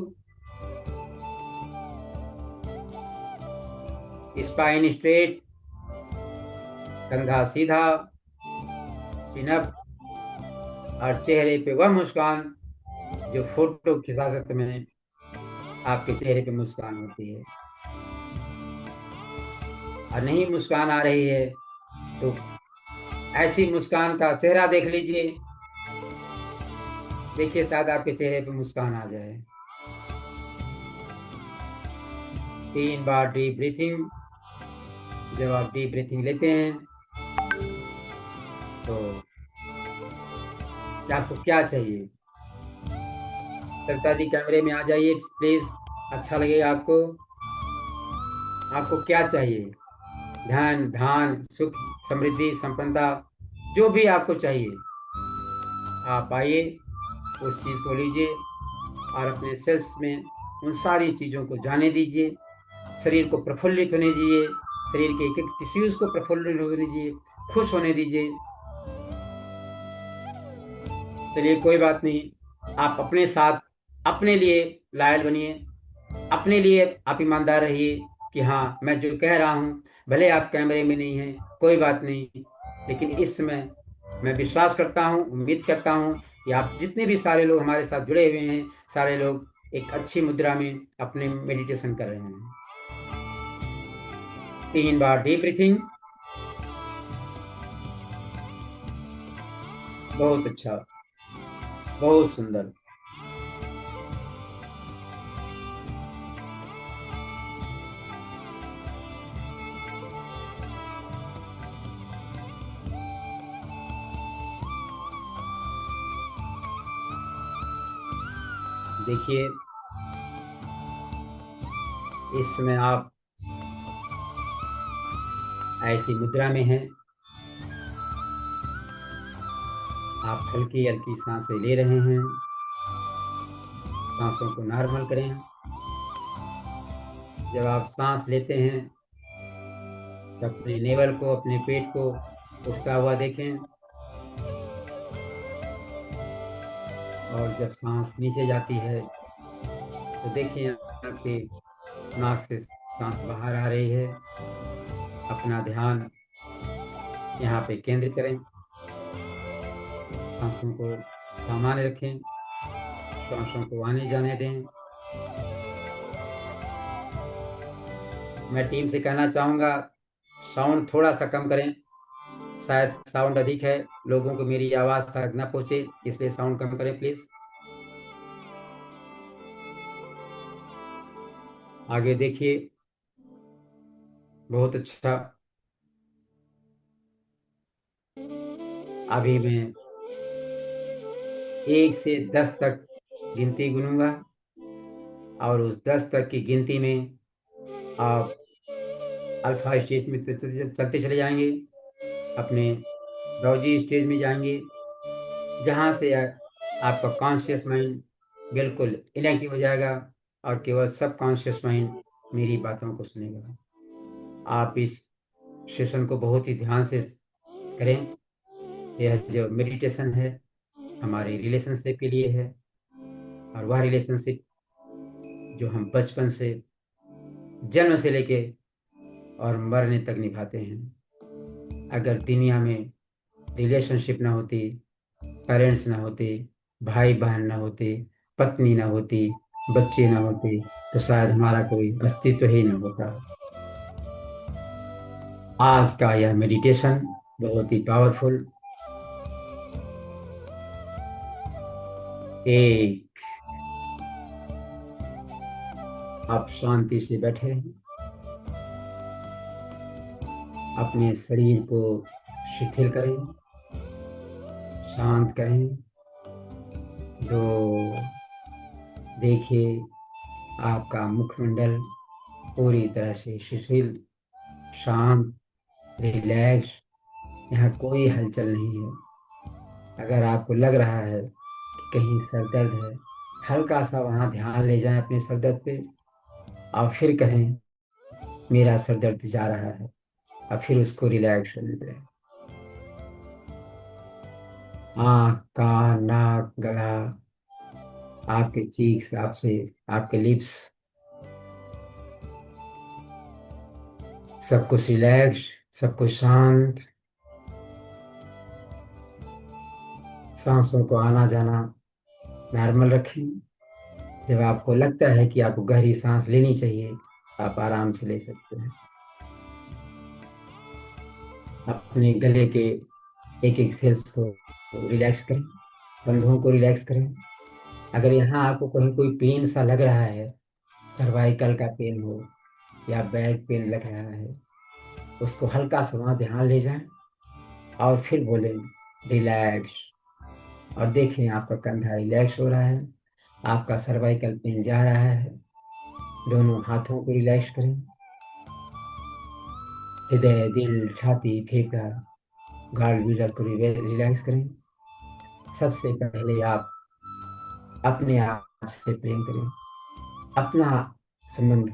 स्पाइन स्ट्रेट, कंधा सीधा, चिन अप, और चेहरे पे वह मुस्कान जो फोटो खिंचाते समय आपके चेहरे पे मुस्कान होती है। और नहीं मुस्कान आ रही है तो ऐसी मुस्कान का चेहरा देख लीजिए। देखिए, शायद आपके चेहरे पे मुस्कान आ जाए। 3 बार डीप ब्रीथिंग। जब आप डीप ब्रीथिंग लेते हैं तो आपको क्या चाहिए? सरिता जी, कैमरे में आ जाइए प्लीज, अच्छा लगेगा आपको। आपको क्या चाहिए? धन, धान, सुख, समृद्धि, संपन्नता, जो भी आपको चाहिए, आप आइए, उस चीज को लीजिए और अपने सेल्स में उन सारी चीजों को जाने दीजिए। शरीर को प्रफुल्लित होने दीजिए, शरीर के एक एक टिश्यूज को प्रफुल्लित होने दीजिए, खुश होने दीजिए। चलिए, कोई बात नहीं, आप अपने साथ अपने लिए लायल बनिए, अपने लिए आप ईमानदार रहिए कि हाँ, मैं जो कह रहा हूँ, भले आप कैमरे में नहीं हैं, कोई बात नहीं, लेकिन इस समय मैं विश्वास करता हूँ, उम्मीद करता हूँ कि आप जितने भी सारे लोग हमारे साथ जुड़े हुए हैं, सारे लोग एक अच्छी मुद्रा में अपने मेडिटेशन कर रहे हैं। 3 बार डीप ब्रीथिंग। बहुत अच्छा। बहुत सुंदर। देखिए, इस समय आप ऐसी मुद्रा में हैं। आप हल्की हल्की सांसें ले रहे हैं। सांसों को नॉर्मल करें। जब आप सांस लेते हैं तो अपने नेवल को, अपने पेट को उठता हुआ देखें। और जब सांस नीचे जाती है तो देखिए आपके नाक से सांस बाहर आ रही है। अपना ध्यान यहाँ पे केंद्र करें। सांसों को सामान्य रखें। सांसों को आने जाने दें। मैं टीम से कहना चाहूँगा, साउंड थोड़ा सा कम करें। शायद साउंड अधिक है, लोगों को मेरी आवाज़ तक ना पहुँचे, इसलिए साउंड कम करें प्लीज़। आगे देखिए। बहुत अच्छा। अभी मैं 1 से 10 तक गिनती गिनूंगा, और उस 10 तक की गिनती में आप अल्फा स्टेज में चलते चले जाएंगे। अपने डॉजी स्टेज में जाएंगे, जहाँ से आपका कॉन्शियस माइंड बिल्कुल इनएक्टिव हो जाएगा, और केवल सब कॉन्शियस माइंड मेरी बातों को सुनेगा। आप इस सेशन को बहुत ही ध्यान से करें। यह जो मेडिटेशन है हमारे रिलेशनशिप के लिए है, और वह रिलेशनशिप जो हम बचपन से, जन्म से लेके और मरने तक निभाते हैं। अगर दुनिया में रिलेशनशिप ना होती, पेरेंट्स ना होते, भाई बहन ना होते, पत्नी ना होती, बच्चे ना होते, तो शायद हमारा कोई अस्तित्व ही ना होता। आज का यह मेडिटेशन बहुत ही पावरफुल। एक, आप शांति से बैठे रहें। अपने शरीर को शिथिल करें, शांत करें। दो, देखिए आपका मुखमंडल पूरी तरह से शिथिल, शांत, रिलैक्स। यहाँ कोई हलचल नहीं है। अगर आपको लग रहा है कि कहीं सर दर्द है, हल्का सा वहाँ ध्यान ले जाएं अपने सर दर्द पे, और फिर कहें मेरा सर दर्द जा रहा है, और फिर उसको रिलैक्स होने दें। आँख, कान, नाक, गला, आपके चीक्स, आपसे आपके लिप्स, सब कुछ रिलैक्स, सब कुछ शांत। सांसों को आना जाना नॉर्मल रखें। जब आपको लगता है कि आपको गहरी सांस लेनी चाहिए, आप आराम से ले सकते हैं। अपने गले के एक एक सेल्स को रिलैक्स करें, कंधों को रिलैक्स करें। अगर यहाँ आपको कहीं कोई पेन सा लग रहा है, सर्वाइकल का पेन हो या बैक पेन लग रहा है, उसको हल्का सा वहाँ ध्यान ले जाएं, और फिर बोलें रिलैक्स। और देखें आपका कंधा रिलैक्स हो रहा है, आपका सर्वाइकल पेन जा रहा है। दोनों हाथों को रिलैक्स करें। हृदय, दिल, छाती, फेफड़ा, गॉल ब्लैडर को रिलैक्स करें। सबसे पहले आप अपने आप से प्रेम करें। अपना संबंध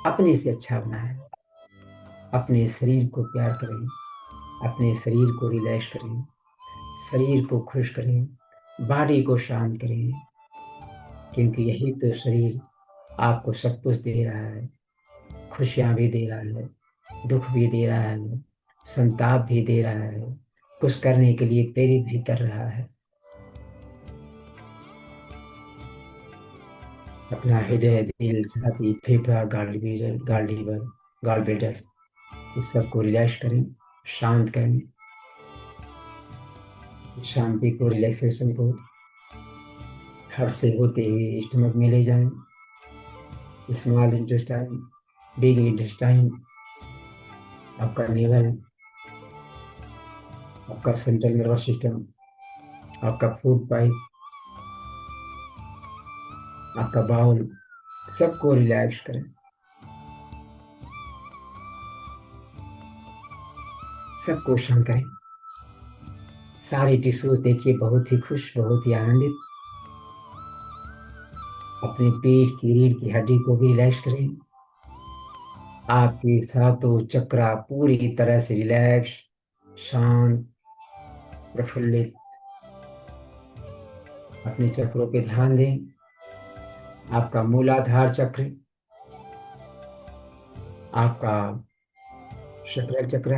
अपने से अच्छा बनाएं। अपने शरीर को प्यार करें। अपने शरीर को रिलैक्स करें। शरीर को खुश करें। बॉडी को शांत करें, क्योंकि यही तो शरीर आपको सब कुछ दे रहा है। खुशियाँ भी दे रहा है, दुख भी दे रहा है, संताप भी दे रहा है, कुछ करने के लिए प्रेरित भी कर रहा है। अपना हृदय, दिल, छाती, फेफड़ा, गॉल लीवर, गॉल ब्लैडर, इस सबको रिलैक्स करें, शांत करें। शांति को, रिलैक्सेशन को हार्ट से होते हुए स्टमक में ले जाएं। स्मॉल इंटेस्टाइन, बिग इंटेस्टाइन, आपका लीवर, आपका सेंट्रल नर्वस सिस्टम, आपका फूड पाइप, आपका बाउल, सबको रिलैक्स करें, सबको शांत करें। सारे टिश्यूज देखिए बहुत ही खुश, बहुत ही आनंदित। अपनी पीठ की रीढ़ की हड्डी को भी रिलैक्स करें। आपके सातों चक्रा पूरी तरह से रिलैक्स, शांत, प्रफुल्लित। अपने चक्रों पे ध्यान दें। आपका मूलाधार चक्र, आपका शकरल चक्र,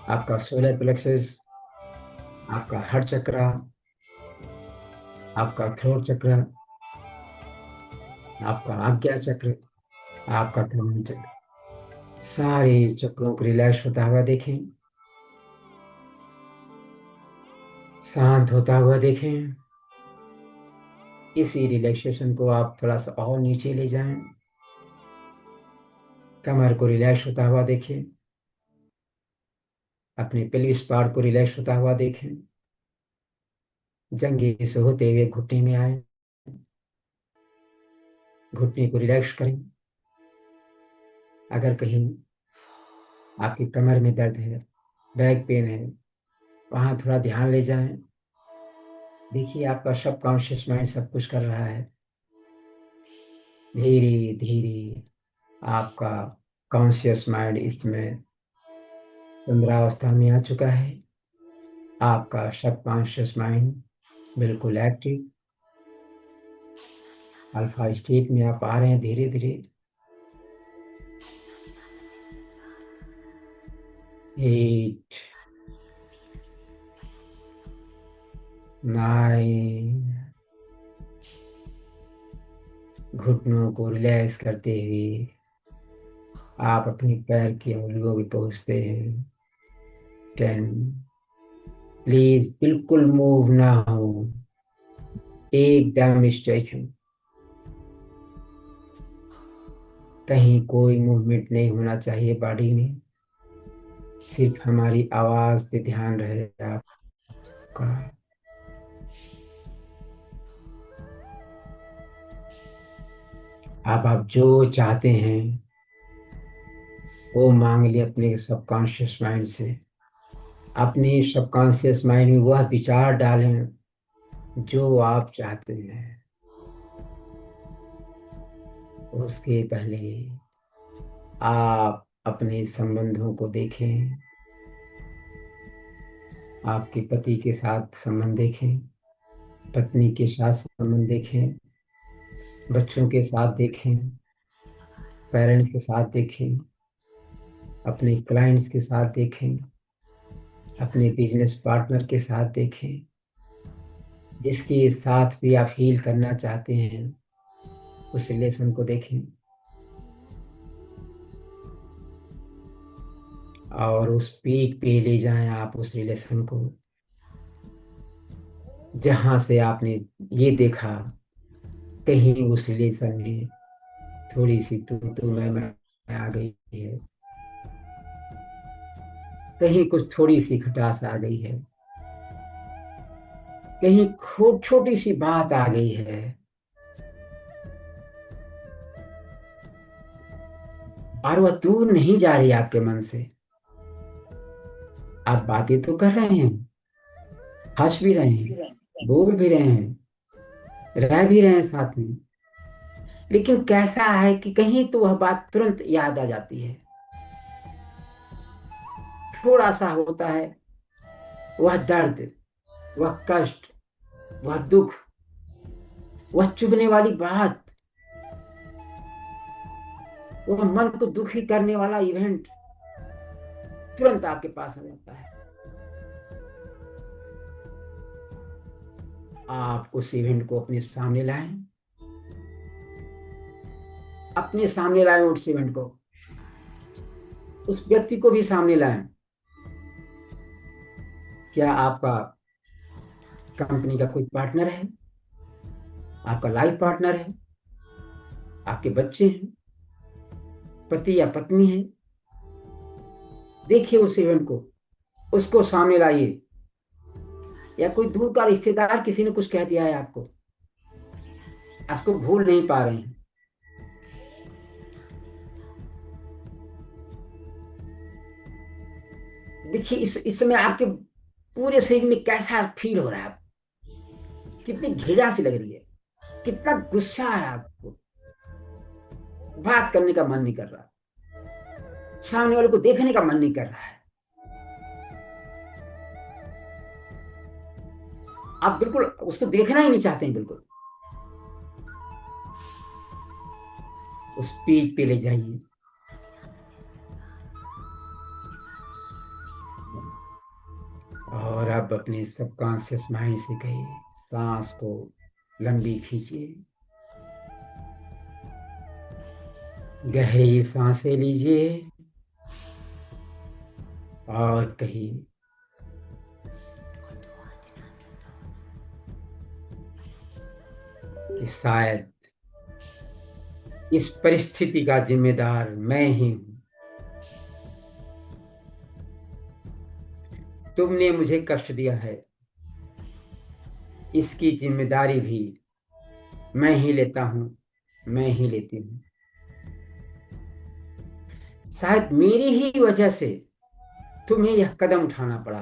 आपका सोलर प्लेक्सस, आपका हार्ट चक्र, आपका थ्रोट चक्र, आपका आज्ञा चक्र, आपका कर्म चक्र, सारे चक्रों को रिलैक्स होता हुआ देखें, शांत होता हुआ देखें। इसी रिलैक्सेशन को आप थोड़ा सा और नीचे ले जाएं। कमर को रिलैक्स होता हुआ देखें। अपने पेल्विस पार्ट को रिलैक्स होता हुआ देखें। जंघे से होते हुए घुटने में आए, घुटने को रिलैक्स करें। अगर कहीं आपकी कमर में दर्द है, बैक पेन है, वहां थोड़ा ध्यान ले जाएं। देखिए आपका सबकॉन्शियस माइंड सब कुछ कर रहा है। धीरे धीरे आपका कॉन्शियस माइंड इसमें तंद्रावस्था में आ चुका है। आपका सबकॉन्शियस माइंड बिल्कुल एक्टिव अल्फा स्टेट में आप आ रहे हैं धीरे धीरे। 8, 9, घुटनों को रिलैक्स करते हुए आप अपनी पैर की उंगलियों भी पहुंचते हैं। 10, प्लीज बिल्कुल मूव ना हो, एकदम स्ट्रेचू। कहीं कोई मूवमेंट नहीं होना चाहिए बॉडी में। सिर्फ हमारी आवाज पे ध्यान रहे आपका। अब आप जो चाहते हैं वो मांग लिए अपने सबकॉन्शियस माइंड से। अपने सबकॉन्शियस माइंड में वह विचार डालें जो आप चाहते हैं। उसके पहले आप अपने संबंधों को देखें। आपके पति के साथ संबंध देखें, पत्नी के साथ संबंध देखें, बच्चों के साथ देखें, पेरेंट्स के साथ देखें, अपने क्लाइंट्स के साथ देखें, अपने बिजनेस पार्टनर के साथ देखें। जिसके साथ भी आप हील करना चाहते हैं उस रिलेशन को देखें और उस पीक पे ले जाएं आप उस रिलेशन को जहां से आपने ये देखा कहीं उस रिलेशन में थोड़ी सी तू मैं आ गई है, कहीं कुछ थोड़ी सी खटास आ गई है, कहीं छोटी सी बात आ गई है। और वह दूर नहीं जा रही आपके मन से। आप बातें तो कर रहे हैं, हंस भी रहे हैं, बोल भी रहे हैं, रह भी रहे हैं साथ में, लेकिन कैसा है कि कहीं तो वह बात तुरंत याद आ जाती है। थोड़ा सा होता है वह दर्द, वह कष्ट, वह दुख, वह चुभने वाली बात, वह मन को दुखी करने वाला इवेंट तुरंत आपके पास आ जाता है। आप उस इवेंट को अपने सामने लाएं, अपने सामने लाएं उस इवेंट को, उस व्यक्ति को भी सामने लाएं। क्या आपका कंपनी का कोई पार्टनर है, आपका लाइफ पार्टनर है, आपके बच्चे हैं, पति या पत्नी है? देखिए उस इवेंट को, उसको सामने लाइए। या कोई दूर का रिश्तेदार, किसी ने कुछ कह दिया है आपको, आपको भूल नहीं पा रहे हैं। देखिए इस समय आपके पूरे शरीर में कैसा फील हो रहा है, कितनी घृणा सी लग रही है, कितना गुस्सा आ रहा है आपको, बात करने का मन नहीं कर रहा, सामने वाले को देखने का मन नहीं कर रहा है। आप बिल्कुल उसको देखना ही नहीं चाहते हैं बिल्कुल। उस पीठ पे ले जाइए, और अब अपने सबकॉन्शियस माइंड से कहिए, सांस को लंबी खींचिए, गहरी सांसें लीजिए, और कहिए कि शायद इस परिस्थिति का जिम्मेदार मैं ही हूं। तुमने मुझे कष्ट दिया है, इसकी जिम्मेदारी भी मैं ही लेता हूं, मैं ही लेती हूं। शायद मेरी ही वजह से तुम्हें यह कदम उठाना पड़ा,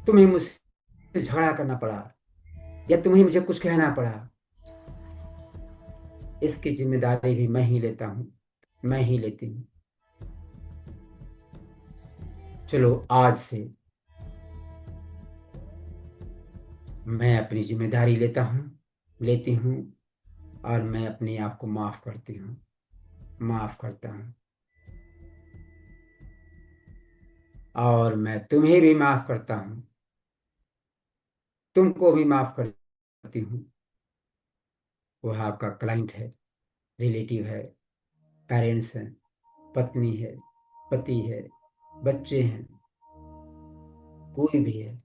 तुम्हें मुझसे झगड़ा करना पड़ा, या तुम्हें मुझे कुछ कहना पड़ा। इसकी जिम्मेदारी भी मैं ही लेता हूं, मैं ही लेती हूं। चलो आज से मैं अपनी जिम्मेदारी लेता हूं, लेती हूं, और मैं अपने आप को माफ करती हूं, माफ करता हूं। और मैं तुम्हें भी माफ करता हूं, तुमको भी माफ करती हूँ। वह आपका क्लाइंट है, रिलेटिव है, पेरेंट्स हैं, पत्नी है, पति है, बच्चे हैं, कोई भी है।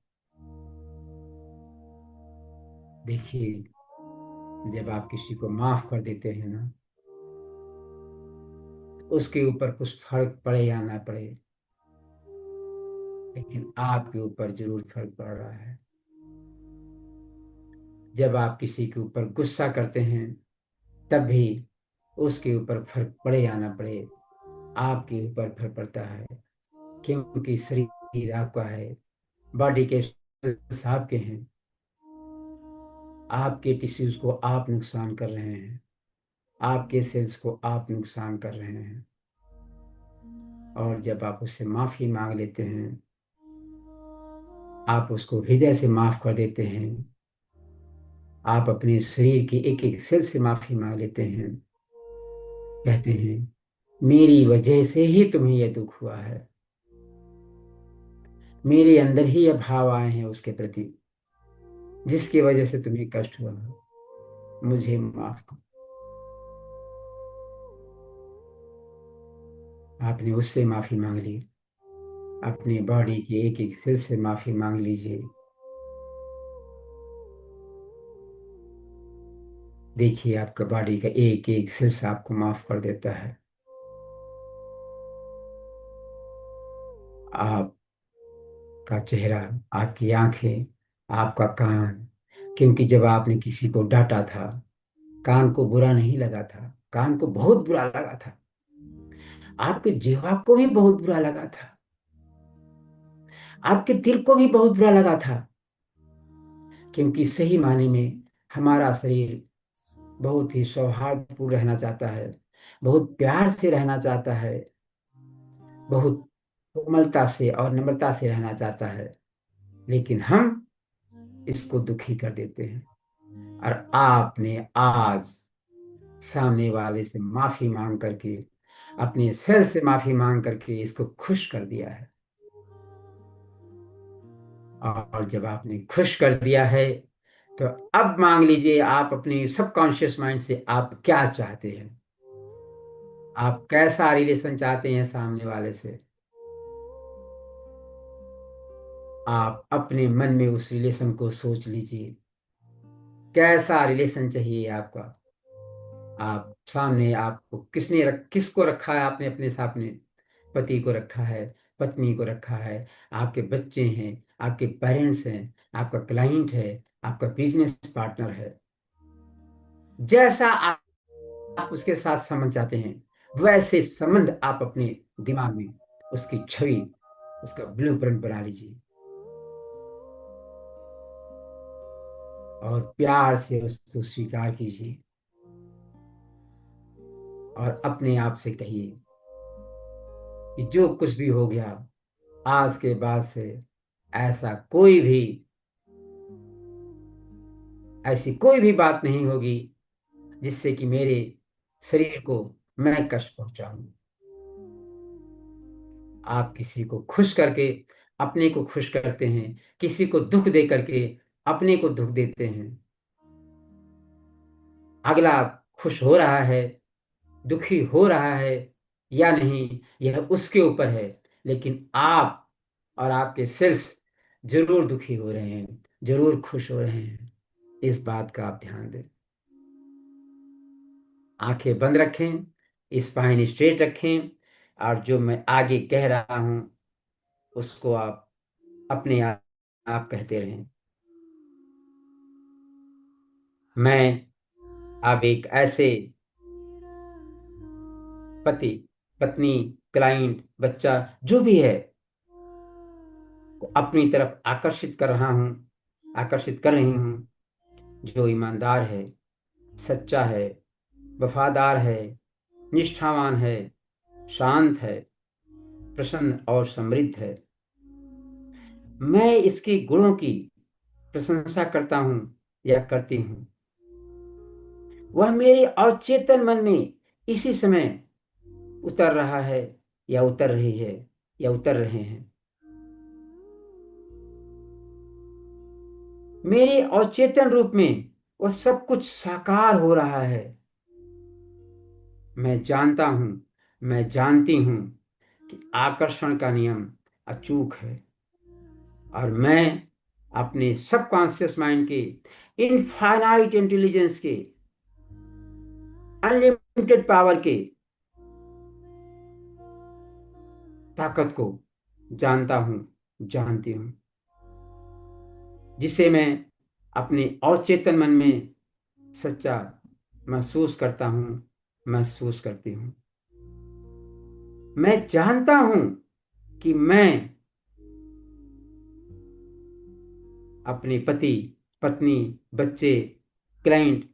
देखिए जब आप किसी को माफ कर देते हैं ना, उसके ऊपर कुछ फर्क पड़े या ना पड़े, लेकिन आपके ऊपर जरूर फर्क पड़ रहा है। जब आप किसी के ऊपर गुस्सा करते हैं, तब भी उसके ऊपर फर्क पड़े या ना पड़े, आपके ऊपर फर्क पड़ता है। क्योंकि शरीर आपका है, बॉडी के cells आपके हैं, आपके टिश्यूज को आप नुकसान कर रहे हैं, आपके सेल्स को आप नुकसान कर रहे हैं। और जब आप उससे माफी मांग लेते हैं, आप उसको हृदय से माफ कर देते हैं, आप अपने शरीर की एक एक सेल से माफी मांग लेते हैं, कहते हैं मेरी वजह से ही तुम्हें यह दुख हुआ है, मेरे अंदर ही यह भाव आए हैं उसके प्रति, जिसकी वजह से तुम्हें कष्ट हुआ, मुझे माफ करो। आपने उससे माफी मांग ली, अपनी बॉडी के एक एक सेल से माफी मांग लीजिए। देखिए आपका बॉडी का एक एक सेल्स आपको माफ कर देता है। आपका चेहरा, आपकी आंखें, आपका कान, क्योंकि जब आपने किसी को डांटा था, कान को बुरा नहीं लगा था, कान को बहुत बुरा लगा था, आपके जिह्वा को भी बहुत बुरा लगा था, आपके दिल को भी बहुत बुरा लगा था। क्योंकि सही मायने में हमारा शरीर बहुत ही सौहार्दपूर्ण रहना चाहता है, बहुत प्यार से रहना चाहता है, बहुत कोमलता से और नम्रता से रहना चाहता है, लेकिन हम इसको दुखी कर देते हैं। और आपने आज सामने वाले से माफी मांग करके, अपने सिर से माफी मांग करके इसको खुश कर दिया है। और जब आपने खुश कर दिया है, तो अब मांग लीजिए आप अपनी सबकॉन्शियस माइंड से आप क्या चाहते हैं। आप कैसा रिलेशन चाहते हैं सामने वाले से। आप अपने मन में उस रिलेशन को सोच लीजिए, कैसा रिलेशन चाहिए आपका। आप सामने आपको किसको रखा है आपने अपने सामने। पति को रखा है, पत्नी को रखा है, आपके बच्चे हैं, आपके पेरेंट्स हैं, आपका क्लाइंट है, आपका बिजनेस पार्टनर है। जैसा आप उसके साथ संबंध चाहते हैं, वैसे संबंध आप अपने दिमाग में उसकी छवि, उसका ब्लूप्रिंट बना लीजिए, और प्यार से उसको स्वीकार कीजिए। और अपने आप से कहिए कि जो कुछ भी हो गया, आज के बाद से ऐसा कोई भी ऐसी कोई भी बात नहीं होगी जिससे कि मेरे शरीर को मैं कष्ट पहुंचाऊं। आप किसी को खुश करके अपने को खुश करते हैं, किसी को दुख दे करके अपने को दुख देते हैं। अगला खुश हो रहा है, दुखी हो रहा है या नहीं, यह उसके ऊपर है। लेकिन आप और आपके सेल्फ जरूर दुखी हो रहे हैं, जरूर खुश हो रहे हैं। इस बात का आप ध्यान दें। आंखें बंद रखें, स्पाइन स्ट्रेट रखें, और जो मैं आगे कह रहा हूं उसको आप अपने आप कहते रहें। मैं अब एक ऐसे पति, पत्नी, क्लाइंट, बच्चा जो भी है को अपनी तरफ आकर्षित कर रहा हूं, आकर्षित कर रही हूं, जो ईमानदार है, सच्चा है, वफादार है, निष्ठावान है, शांत है, प्रसन्न और समृद्ध है। मैं इसके गुणों की प्रशंसा करता हूं या करती हूं। वह मेरे अवचेतन मन में इसी समय उतर रहा है या उतर रही है या उतर रहे हैं। मेरे अवचेतन रूप में वह सब कुछ साकार हो रहा है। मैं जानता हूं, मैं जानती हूं कि आकर्षण का नियम अचूक है, और मैं अपने सबकॉन्शियस माइंड के इनफाइनाइट इंटेलिजेंस के अनलिमिटेड पावर के ताकत को जानता हूं, जानती हूं, जिसे मैं अपने अवचेतन मन में सच्चा महसूस करता हूं, महसूस करती हूं। मैं जानता हूं कि मैं अपने पति, पत्नी, बच्चे, क्लाइंट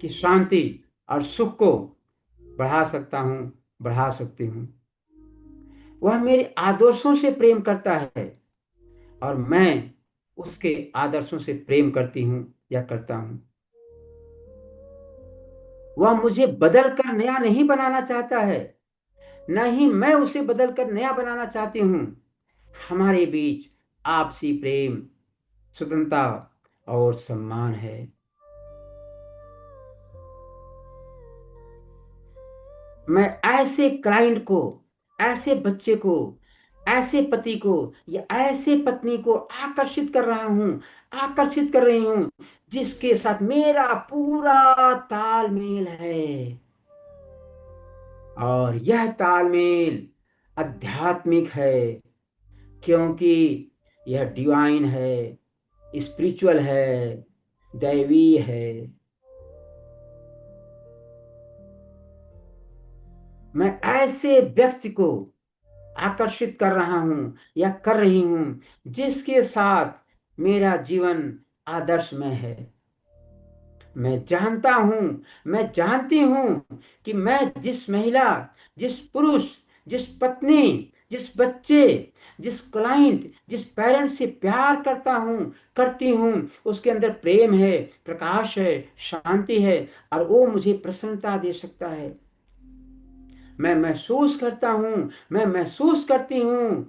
की शांति और सुख को बढ़ा सकता हूं, बढ़ा सकती हूं। वह मेरे आदर्शों से प्रेम करता है, और मैं उसके आदर्शों से प्रेम करती हूं या करता हूं। वह मुझे बदल कर नया नहीं बनाना चाहता है, न ही मैं उसे बदल कर नया बनाना चाहती हूँ। हमारे बीच आपसी प्रेम, स्वतंत्रता और सम्मान है। मैं ऐसे क्लाइंट को, ऐसे बच्चे को, ऐसे पति को या ऐसे पत्नी को आकर्षित कर रहा हूँ, आकर्षित कर रही हूँ, जिसके साथ मेरा पूरा तालमेल है। और यह तालमेल आध्यात्मिक है, क्योंकि यह डिवाइन है, स्पिरिचुअल है, दैवी है। मैं ऐसे व्यक्ति को आकर्षित कर रहा हूं या कर रही हूं, जिसके साथ मेरा जीवन आदर्शमय है। मैं जानता हूं, मैं जानती हूं कि मैं जिस महिला, जिस पुरुष, जिस पत्नी, जिस बच्चे, जिस क्लाइंट, जिस पेरेंट से प्यार करता हूं, करती हूं, उसके अंदर प्रेम है, प्रकाश है, शांति है, और वो मुझे प्रसन्नता दे सकता है। मैं महसूस करता हूं, मैं महसूस करती हूं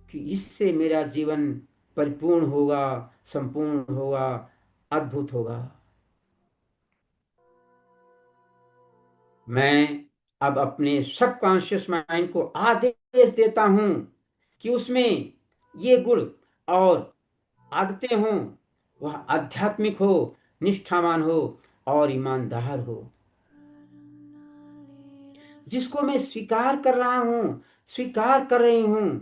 कि इससे मेरा जीवन परिपूर्ण होगा, संपूर्ण होगा, अद्भुत होगा। मैं अब अपने सबकॉन्शियस माइंड को आदेश देता हूं कि उसमें ये गुण और आदतें हों, वह आध्यात्मिक हो, निष्ठावान हो और ईमानदार हो। जिसको मैं स्वीकार कर रहा हूं, स्वीकार कर रही हूं,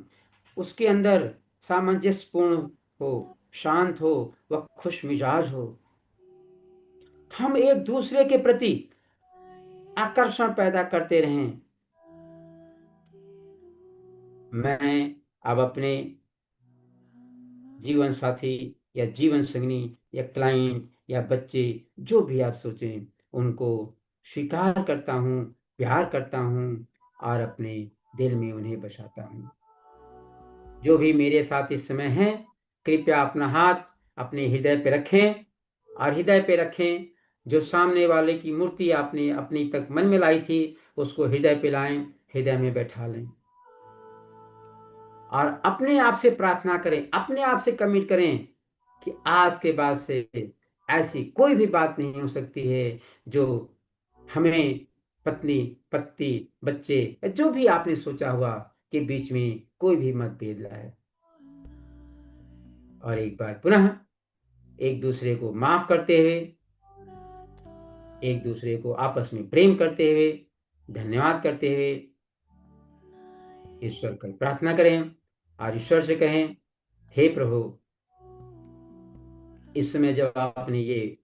उसके अंदर सामंजस्यपूर्ण हो, शांत हो, वह खुश मिजाज हो। हम एक दूसरे के प्रति आकर्षण पैदा करते रहें। मैं अब अपने जीवन साथी या जीवन संगनी या क्लाइंट या बच्चे, जो भी आप सोचें, उनको स्वीकार करता हूँ, प्यार करता हूँ और अपने दिल में उन्हें बसाता हूँ। जो भी मेरे साथ इस समय हैं, कृपया अपना हाथ अपने हृदय पे रखें और हृदय पे रखें। जो सामने वाले की मूर्ति आपने अपनी तक मन में लाई थी, उसको हृदय पे लाएं, हृदय में बैठा लें और अपने आप से प्रार्थना करें, अपने आप से कमिट करें कि आज के बाद से ऐसी कोई भी बात नहीं हो सकती है जो हमें, पत्नी, पति, बच्चे, या जो भी आपने सोचा हुआ, के बीच में कोई भी मतभेद लाए। और एक बार पुनः एक दूसरे को माफ करते हुए, एक दूसरे को आपस में प्रेम करते हुए, धन्यवाद करते हुए ईश्वर की प्रार्थना करें और ईश्वर से कहें, हे प्रभु, इस समय जब आपने ये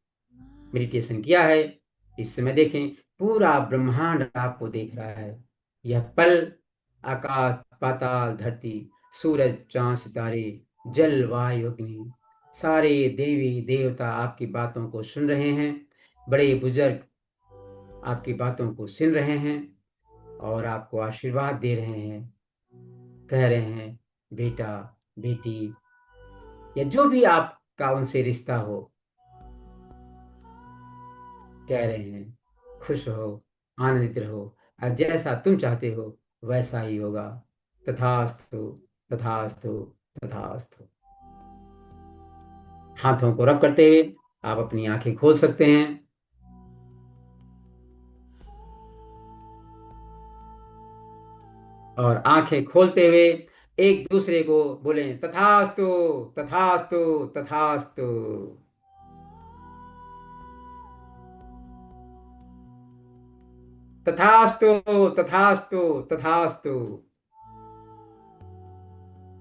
मेडिटेशन किया है, इस समय देखें पूरा ब्रह्मांड आपको देख रहा है। यह पल आकाश पाताल धरती, सूरज चांद सितारे, जल वायु अग्नि, सारे देवी देवता आपकी बातों को सुन रहे हैं। बड़े बुजुर्ग आपकी बातों को सुन रहे हैं और आपको आशीर्वाद दे रहे हैं, कह रहे हैं, बेटा, बेटी, या जो भी आपका उनसे रिश्ता हो, कह रहे हैं, खुश रहो, आनंदित रहो और जैसा तुम चाहते हो वैसा ही होगा। तथास्तु, तथास्तु, तथास्तु। हाथों को रब करते हुए आप अपनी आंखें खोल सकते हैं और आंखें खोलते हुए एक दूसरे को बोलें, तथास्तु, तथास्तु, तथास्तु, तथास्तु, तथास्तु, तथास्तु।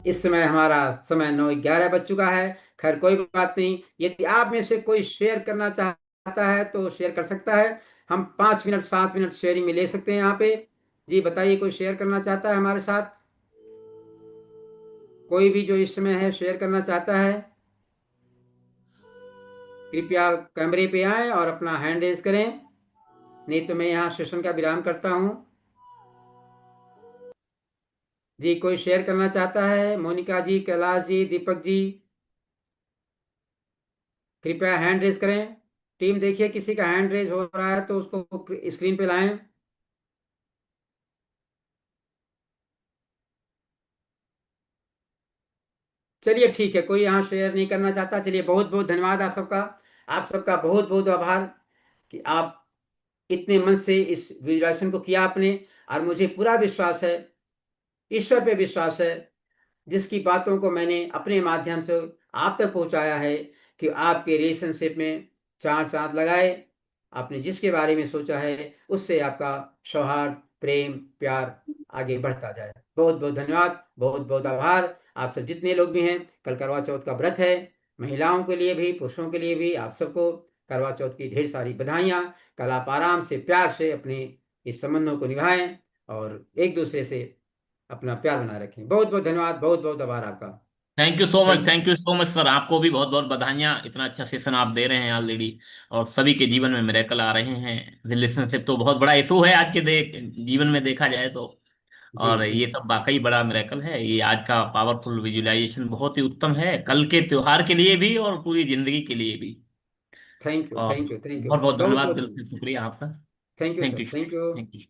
इस समय हमारा समय 9:11 बज चुका है। खैर कोई बात नहीं, यदि आप में से कोई शेयर करना चाहता है तो शेयर कर सकता है। हम 5 मिनट 7 मिनट शेयरिंग में ले सकते हैं यहाँ पे। जी बताइए, कोई शेयर करना चाहता है हमारे साथ? कोई भी जो इस समय है शेयर करना चाहता है, कृपया कैमरे पे आए और अपना हैंड रेज करें, नहीं तो मैं यहाँ सेशन का विराम करता हूँ। जी कोई शेयर करना चाहता है? मोनिका जी, कैलाश जी, दीपक जी, कृपया हैंड रेज करें। टीम देखिए किसी का हैंड रेज हो रहा है तो उसको स्क्रीन पे लाएं। चलिए ठीक है, कोई यहाँ शेयर नहीं करना चाहता। चलिए, बहुत बहुत धन्यवाद आप सबका। आप सबका बहुत बहुत आभार कि आप इतने मन से इस विजुअलाइजेशन को किया आपने। और मुझे पूरा विश्वास है, ईश्वर पे विश्वास है, जिसकी बातों को मैंने अपने माध्यम से आप तक पहुंचाया है, कि आपके रिलेशनशिप में चार चांद लगाए। आपने जिसके बारे में सोचा है उससे आपका सौहार्द, प्रेम, प्यार आगे बढ़ता जाए। बहुत बहुत धन्यवाद, बहुत बहुत आभार। आप सब जितने लोग भी हैं, कल करवा चौथ का व्रत है। महिलाओं के लिए भी, पुरुषों के लिए भी, आप सबको करवा चौथ की ढेर सारी बधाइयाँ। कल आप आराम से, प्यार से अपने इस संबंधों को निभाएं और एक दूसरे से अपना प्यार बनाए रखें। बहुत बहुत धन्यवाद, बहुत बहुत आभार आपका। Thank you so much, thank you. Thank you so much sir. आपको भी बहुत बहुत बधाइयाँ, इतना अच्छा सेशन आप दे रहे हैं ऑलरेडी। और सभी के जीवन में मिरेकल आ रहे हैं। रिलेशनशिप तो बहुत बड़ा इशू है आज के जीवन में देखा जाए तो। जी और जी। ये सब वाकई बड़ा मिरेकल है। ये आज का पावरफुल विजुअलाइजेशन बहुत ही उत्तम है, कल के त्योहार के लिए भी और पूरी जिंदगी के लिए भी। थैंक यू, और थैंक यू, थैंक यू, बहुत बहुत बहुत धन्यवाद, बहुत दिल से शुक्रिया आपका। Thank you thank sir, you. Thank you. Thank you.